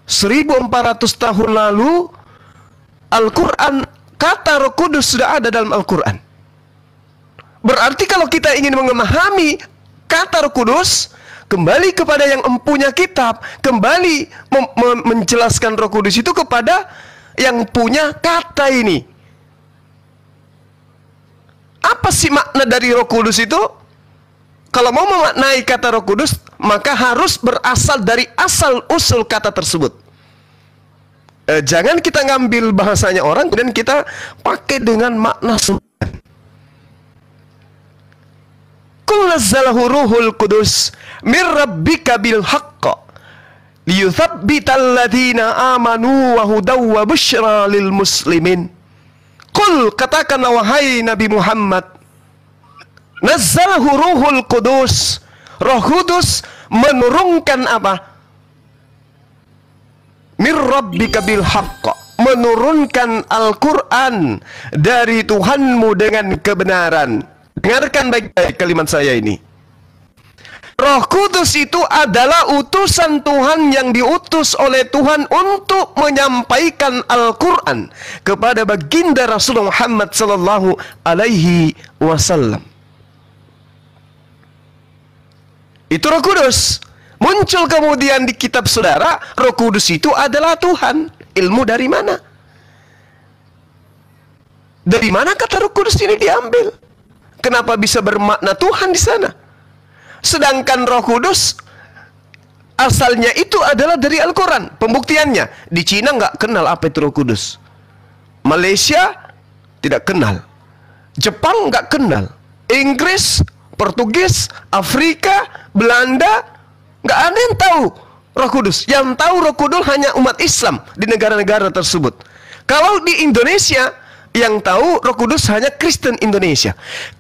1400 tahun lalu Al-Quran, kata Roh Kudus sudah ada dalam Al-Quran. Berarti kalau kita ingin memahami kata Roh Kudus, kembali kepada yang empunya kitab, kembali menjelaskan Roh Kudus itu kepada yang punya kata ini. Apa sih makna dari Roh Kudus itu? Kalau mau memaknai kata Roh Kudus, maka harus berasal dari asal usul kata tersebut. Jangan kita ngambil bahasanya orang kemudian kita pakai dengan makna sembarangan. Qul nazzalahu ruhul Qudus mir rabbika bil haqq liyuthabbital ladzina amanu wa hudaw wa busyra lil muslimin. Qul, katakanlah wahai Nabi Muhammad, nazzalahu ruhul Qudus, Roh Kudus menurunkan apa? Mir rabbika bil haqq, menurunkan Al-Quran dari Tuhanmu dengan kebenaran. Dengarkan baik-baik kalimat saya ini. Roh Kudus itu adalah utusan Tuhan yang diutus oleh Tuhan untuk menyampaikan Al-Quran kepada baginda Rasulullah Muhammad sallallahu alaihi wasallam. Itu Roh Kudus. Muncul kemudian di kitab saudara, Roh Kudus itu adalah Tuhan. Ilmu dari mana? Dari mana kata Roh Kudus ini diambil? Kenapa bisa bermakna Tuhan di sana? Sedangkan Roh Kudus asalnya itu adalah dari Al-Quran. Pembuktiannya, di Cina nggak kenal apa itu Roh Kudus. Malaysia tidak kenal. Jepang nggak kenal. Inggris, Portugis, Afrika, Belanda, nggak ada yang tahu Roh Kudus. Yang tahu Roh Kudus hanya umat Islam di negara-negara tersebut. Kalau di Indonesia, yang tahu Roh Kudus hanya Kristen Indonesia.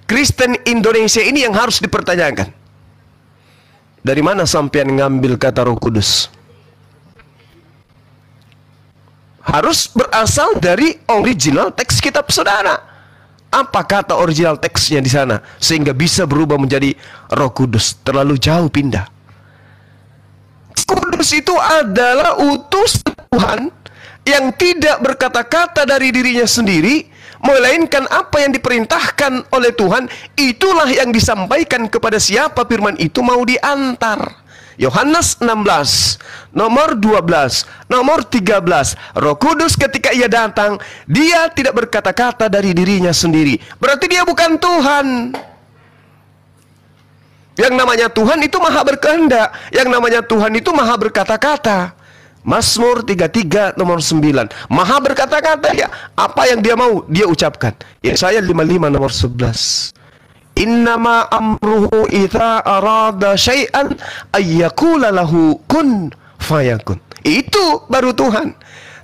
Kristen Indonesia ini yang harus dipertanyakan. Dari mana sampean ngambil kata Roh Kudus? Harus berasal dari original teks kitab saudara. Apa kata original teksnya di sana sehingga bisa berubah menjadi Roh Kudus? Terlalu jauh pindah. Kudus itu adalah utusan Tuhan yang tidak berkata-kata dari dirinya sendiri, melainkan apa yang diperintahkan oleh Tuhan, itulah yang disampaikan kepada siapa firman itu mau diantar. Yohanes 16, nomor 12, nomor 13. Roh Kudus ketika ia datang, dia tidak berkata-kata dari dirinya sendiri. Berarti dia bukan Tuhan. Yang namanya Tuhan itu maha berkehendak. Yang namanya Tuhan itu maha berkata-kata. Mazmur 33 nomor 9. Maha berkata-kata ya. Apa yang dia mau dia ucapkan. Yesaya 55 nomor 11. Innama amruhu idza arada syai'an ayyakula lahu kun fayakun. Itu baru Tuhan.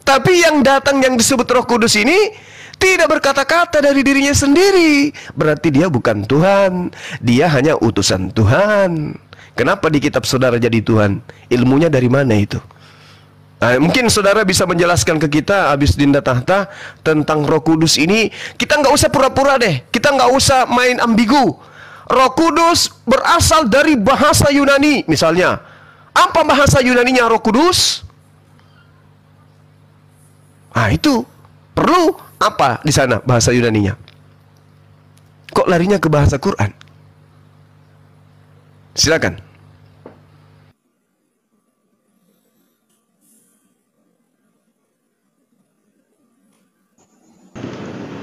Tapi yang datang yang disebut Roh Kudus ini tidak berkata-kata dari dirinya sendiri. Berarti dia bukan Tuhan. Dia hanya utusan Tuhan. Kenapa di kitab saudara jadi Tuhan? Ilmunya dari mana itu? Nah, mungkin saudara bisa menjelaskan ke kita habis Dinda Tahta tentang Roh Kudus ini. Kita nggak usah pura-pura deh. Kita nggak usah main ambigu. Roh Kudus berasal dari bahasa Yunani misalnya. Apa bahasa Yunaninya Roh Kudus? Ah, itu perlu apa di sana bahasa Yunaninya? Kok larinya ke bahasa Quran? Silakan.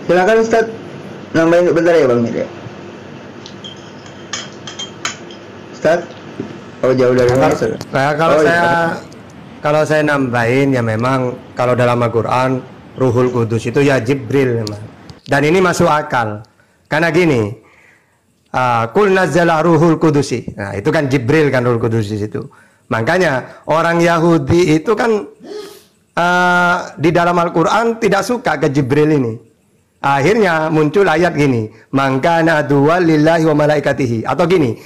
Silakan Ustaz. Nambahin bentar ya Bang Mirya. Ustaz. Oh jauh dari mana Ustaz? Nah, kalau saya nambahin ya memang kalau dalam Al-Quran Ruhul Kudus itu ya Jibril memang. Dan ini masuk akal. Karena gini, Qul nazzala ruhul kudusi. Nah, itu kan Jibril kan Ruhul Kudus di situ. Makanya orang Yahudi itu kan di dalam Al-Qur'an tidak suka ke Jibril ini. Akhirnya muncul ayat gini, "Man kana aduwwan lillahi wa malaikatihi." Atau gini,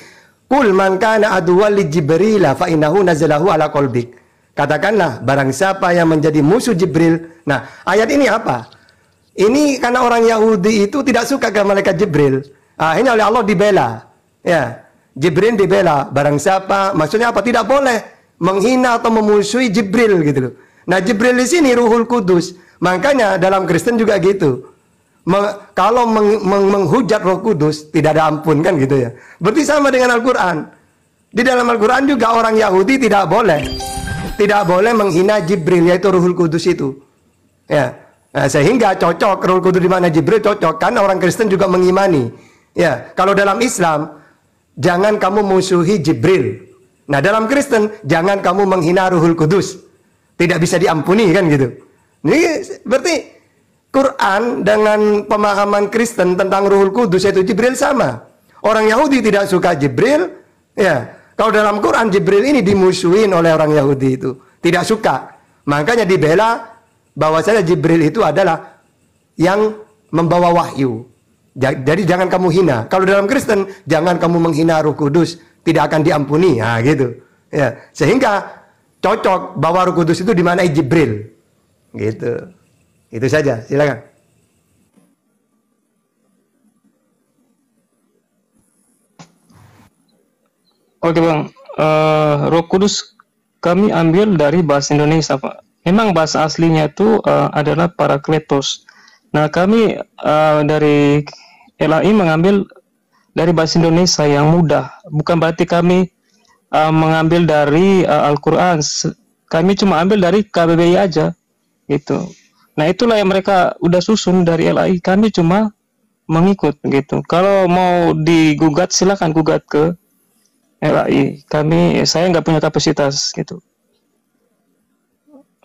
"Qul man kana aduwwan li Jibril fa innahu nazzalahu ala qalbik." Katakanlah, barang siapa yang menjadi musuh Jibril. Nah, ayat ini apa? Ini karena orang Yahudi itu tidak suka ke malaikat Jibril. Akhirnya oleh Allah dibela. Ya, Jibril dibela. Barang siapa, maksudnya apa? Tidak boleh menghina atau memusuhi Jibril gitu loh. Nah, Jibril di sini Ruhul Kudus. Makanya dalam Kristen juga gitu. Kalau menghujat Roh Kudus tidak ada ampun kan gitu ya. Berarti sama dengan Al-Qur'an. Di dalam Al-Qur'an juga orang Yahudi tidak boleh menghina Jibril, yaitu Ruhul Kudus itu. Ya. Nah, sehingga cocok Ruhul Kudus di mana Jibril cocok karena orang Kristen juga mengimani. Ya, kalau dalam Islam jangan kamu musuhi Jibril. Nah, dalam Kristen jangan kamu menghina Ruhul Kudus. Tidak bisa diampuni kan gitu. Ini berarti Quran dengan pemahaman Kristen tentang Ruhul Kudus yaitu Jibril sama. Orang Yahudi tidak suka Jibril, ya. Kalau dalam Quran Jibril ini dimusuhin oleh orang Yahudi itu, tidak suka. Makanya dibela bahwasanya Jibril itu adalah yang membawa wahyu. Jadi jangan kamu hina. Kalau dalam Kristen jangan kamu menghina Roh Kudus, tidak akan diampuni. Nah, gitu. Ya, sehingga cocok bahwa Roh Kudus itu dimanai Jibril. Gitu. Itu saja, silakan. Oke Bang, Roh Kudus kami ambil dari bahasa Indonesia Pak. Memang bahasa aslinya itu adalah Parakletos. Nah kami dari LAI mengambil dari bahasa Indonesia yang mudah. Bukan berarti kami mengambil dari Al-Quran. Kami cuma ambil dari KBBI aja, gitu. Nah itulah yang mereka udah susun dari LAI. Kami cuma mengikut, gitu. Kalau mau digugat silakan gugat ke LAI. Saya nggak punya kapasitas, gitu.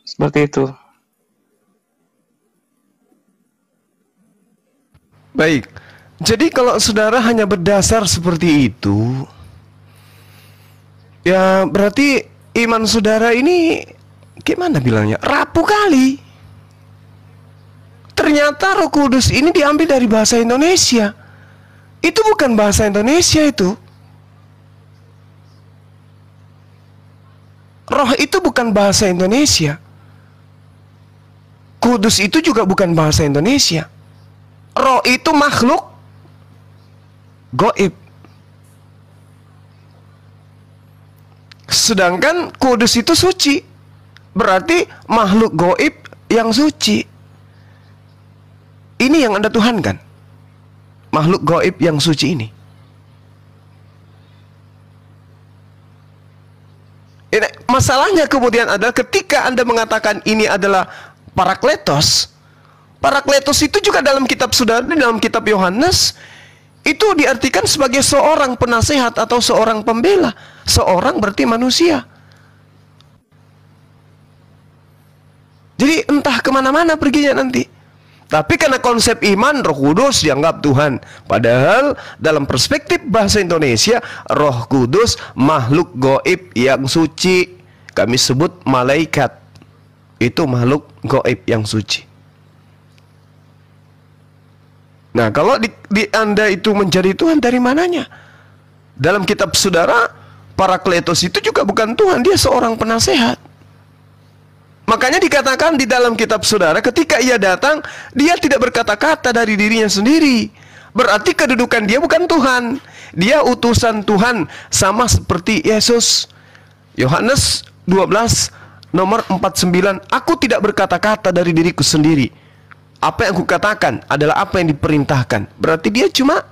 Seperti itu. Baik. Jadi kalau saudara hanya berdasar seperti itu, ya berarti iman saudara ini gimana bilangnya? Rapuh kali. Ternyata Roh Kudus ini diambil dari bahasa Indonesia. Itu bukan bahasa Indonesia itu. Roh itu bukan bahasa Indonesia. Kudus itu juga bukan bahasa Indonesia. Roh itu makhluk gaib. Sedangkan kudus itu suci. Berarti makhluk gaib yang suci. Ini yang Anda tuhankan. Makhluk gaib yang suci ini. Masalahnya kemudian adalah ketika Anda mengatakan ini adalah Parakletos. Parakletos itu juga dalam kitab saudara, dalam kitab Yohanes itu diartikan sebagai seorang penasehat atau seorang pembela. Seorang berarti manusia. Jadi entah kemana-mana perginya nanti. Tapi karena konsep iman Roh Kudus dianggap Tuhan. Padahal dalam perspektif bahasa Indonesia, Roh Kudus makhluk gaib yang suci. Kami sebut malaikat. Itu makhluk gaib yang suci. Nah, kalau di Anda itu menjadi Tuhan dari mananya? Dalam kitab saudara, Parakletos itu juga bukan Tuhan, dia seorang penasehat. Makanya dikatakan di dalam kitab saudara, ketika ia datang, dia tidak berkata-kata dari dirinya sendiri. Berarti kedudukan dia bukan Tuhan. Dia utusan Tuhan, sama seperti Yesus. Yohanes 12 nomor 49, aku tidak berkata-kata dari diriku sendiri. Apa yang aku katakan adalah apa yang diperintahkan. Berarti dia cuma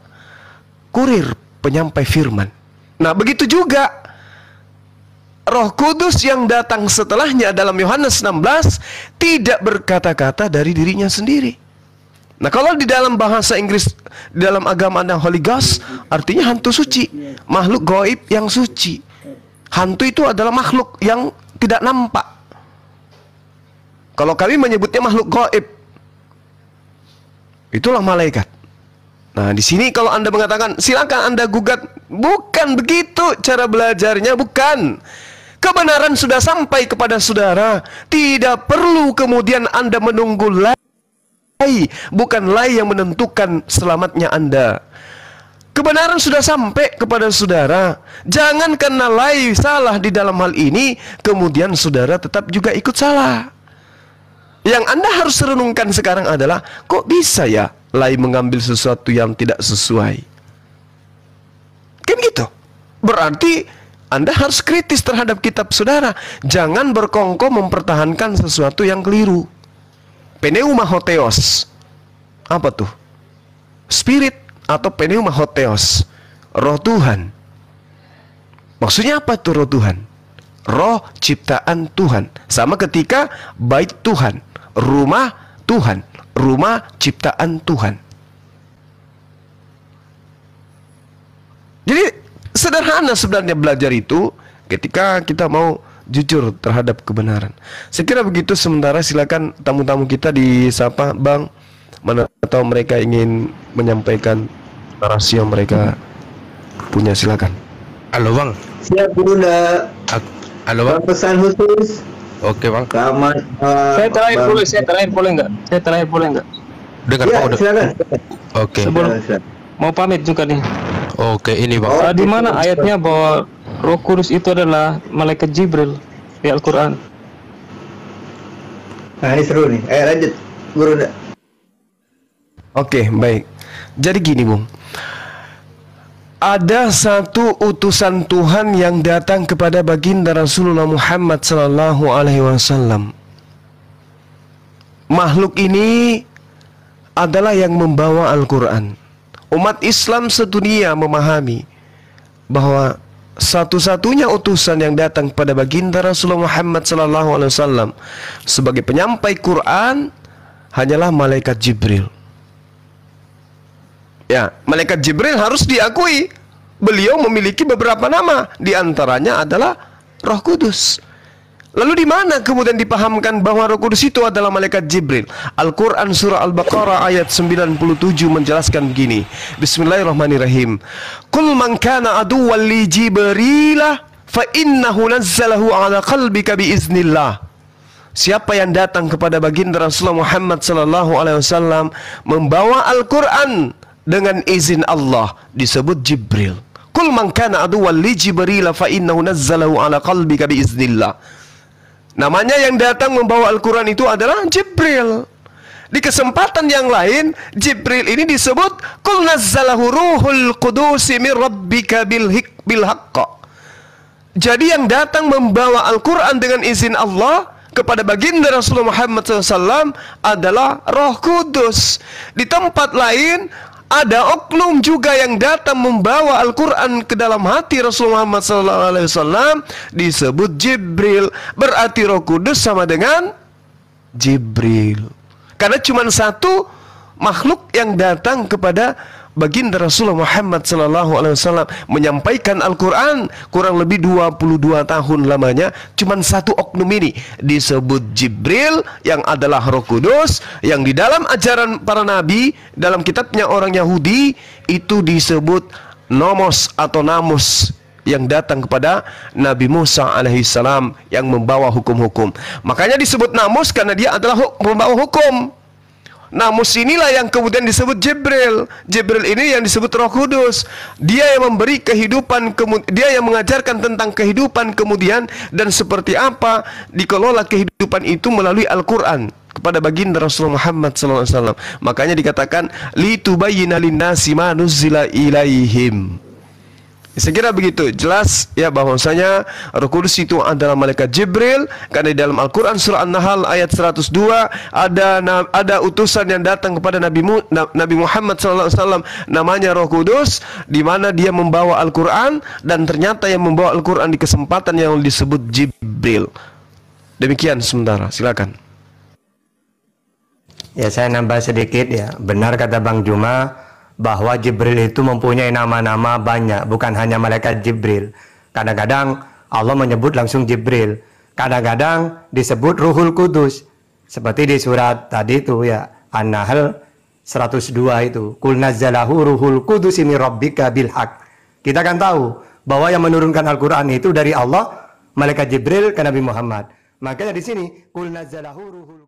kurir, penyampai firman. Nah, begitu juga Roh Kudus yang datang setelahnya dalam Yohanes 16 tidak berkata-kata dari dirinya sendiri. Nah, kalau di dalam bahasa Inggris, di dalam agama ada Holy Ghost, artinya hantu suci, makhluk gaib yang suci. Hantu itu adalah makhluk yang tidak nampak. Kalau kami menyebutnya makhluk gaib. Itulah malaikat. Nah, di sini kalau Anda mengatakan silakan Anda gugat, bukan begitu cara belajarnya, bukan. Kebenaran sudah sampai kepada saudara, tidak perlu kemudian Anda menunggu lagi. Bukan lay yang menentukan selamatnya Anda. Kebenaran sudah sampai kepada saudara. Jangan karena lay salah di dalam hal ini, kemudian saudara tetap juga ikut salah. Yang Anda harus renungkan sekarang adalah, kok bisa ya lay mengambil sesuatu yang tidak sesuai? Kan gitu. Berarti Anda harus kritis terhadap kitab saudara. Jangan berkongkol mempertahankan sesuatu yang keliru. Pneumahotheos. Apa tuh? Spirit atau pneumahotheos. Roh Tuhan. Maksudnya apa tuh roh Tuhan? Roh ciptaan Tuhan. Sama ketika bait Tuhan, rumah Tuhan, rumah ciptaan Tuhan. Jadi sederhana sebenarnya belajar itu ketika kita mau jujur terhadap kebenaran. Saya kira begitu. Sementara silakan tamu-tamu kita disapa, Bang. Mana tahu mereka ingin menyampaikan narasi yang mereka punya, silakan. Halo Bang. Siap Bunda. Halo Bang. Pesan khusus. Oke Bang. Selamat. Saya terakhir boleh nggak? Dengar Ya, Bang udah. silakan. Oke. Sebelum mau pamit juga nih. Oke, ini Bang. Di mana ayatnya bahwa Roh Kudus itu adalah malaikat Jibril di Al-Quran? Nah, ini seru nih. Lanjut, Bunda. Oke, baik. Jadi gini, Bung. Ada satu utusan Tuhan yang datang kepada baginda Rasulullah Muhammad sallallahu alaihi wasallam. Makhluk ini adalah yang membawa Al-Quran. Umat Islam sedunia memahami bahwa satu-satunya utusan yang datang kepada baginda Rasulullah Muhammad sallallahu alaihi wasallam sebagai penyampai Quran hanyalah malaikat Jibril. Ya, malaikat Jibril harus diakui. Beliau memiliki beberapa nama, di antaranya adalah Roh Kudus. Lalu di mana kemudian dipahamkan bahwa Roh Kudus itu adalah malaikat Jibril? Al-Quran surah Al-Baqarah ayat 97 menjelaskan begini. Bismillahirrahmanirrahim. Qul man kana aduwwan li Jibril fa innahu nazzalahu ala qalbika biiznillah. Siapa yang datang kepada baginda Rasulullah Muhammad sallallahu alaihi wasallam membawa Al-Quran dengan izin Allah, disebut Jibril. Qul man kana aduwwan li Jibril fa innahu nazzalahu ala qalbika biiznillah. Namanya yang datang membawa Al-Quran itu adalah Jibril. Di kesempatan yang lain, Jibril ini disebut Qul nazzalahu ruhul qudusi min rabbika bil haqq. Jadi yang datang membawa Al-Quran dengan izin Allah kepada baginda Rasulullah Muhammad SAW adalah Roh Kudus. Di tempat lain ada oknum juga yang datang membawa Al-Quran ke dalam hati Rasulullah Muhammad SAW, disebut Jibril. Berarti Roh Kudus sama dengan Jibril. Karena cuma satu makhluk yang datang kepada baginda Rasulullah Muhammad SAW menyampaikan Al-Quran kurang lebih 22 tahun lamanya. Cuma satu oknum ini disebut Jibril, yang adalah Roh Kudus, yang di dalam ajaran para nabi, dalam kitabnya orang Yahudi itu disebut Nomos atau Namus, yang datang kepada Nabi Musa alaihissalam yang membawa hukum-hukum. Makanya disebut Namus karena dia adalah membawa hukum. Namus inilah yang kemudian disebut Jibril. Jibril ini yang disebut Roh Kudus. Dia yang memberi kehidupan, dia yang mengajarkan tentang kehidupan kemudian, dan seperti apa dikelola kehidupan itu melalui Al-Quran kepada baginda Rasulullah Muhammad SAW. Makanya dikatakan litubayyina linnasi ma nuzzila ilaihim. Saya kira begitu jelas ya bahwasanya Roh Kudus itu adalah malaikat Jibril, karena di dalam Al-Quran surah An-Nahl ayat 102 ada utusan yang datang kepada Nabi Muhammad SAW namanya Roh Kudus, di mana dia membawa Al-Quran, dan ternyata yang membawa Al-Quran di kesempatan yang disebut Jibril. Demikian sementara, silakan. Ya, saya nambah sedikit ya. Benar kata Bang Juma bahwa Jibril itu mempunyai nama-nama banyak, bukan hanya malaikat Jibril. Kadang-kadang Allah menyebut langsung Jibril, kadang-kadang disebut Ruhul Kudus, seperti di surat tadi itu ya, An-Nahl 102 itu. Qul nazzalahu ruhul qudus min rabbika bil haq. Kita kan tahu bahwa yang menurunkan Al-Qur'an itu dari Allah, malaikat Jibril ke Nabi Muhammad. Makanya di sini qul nazzalahu ruhul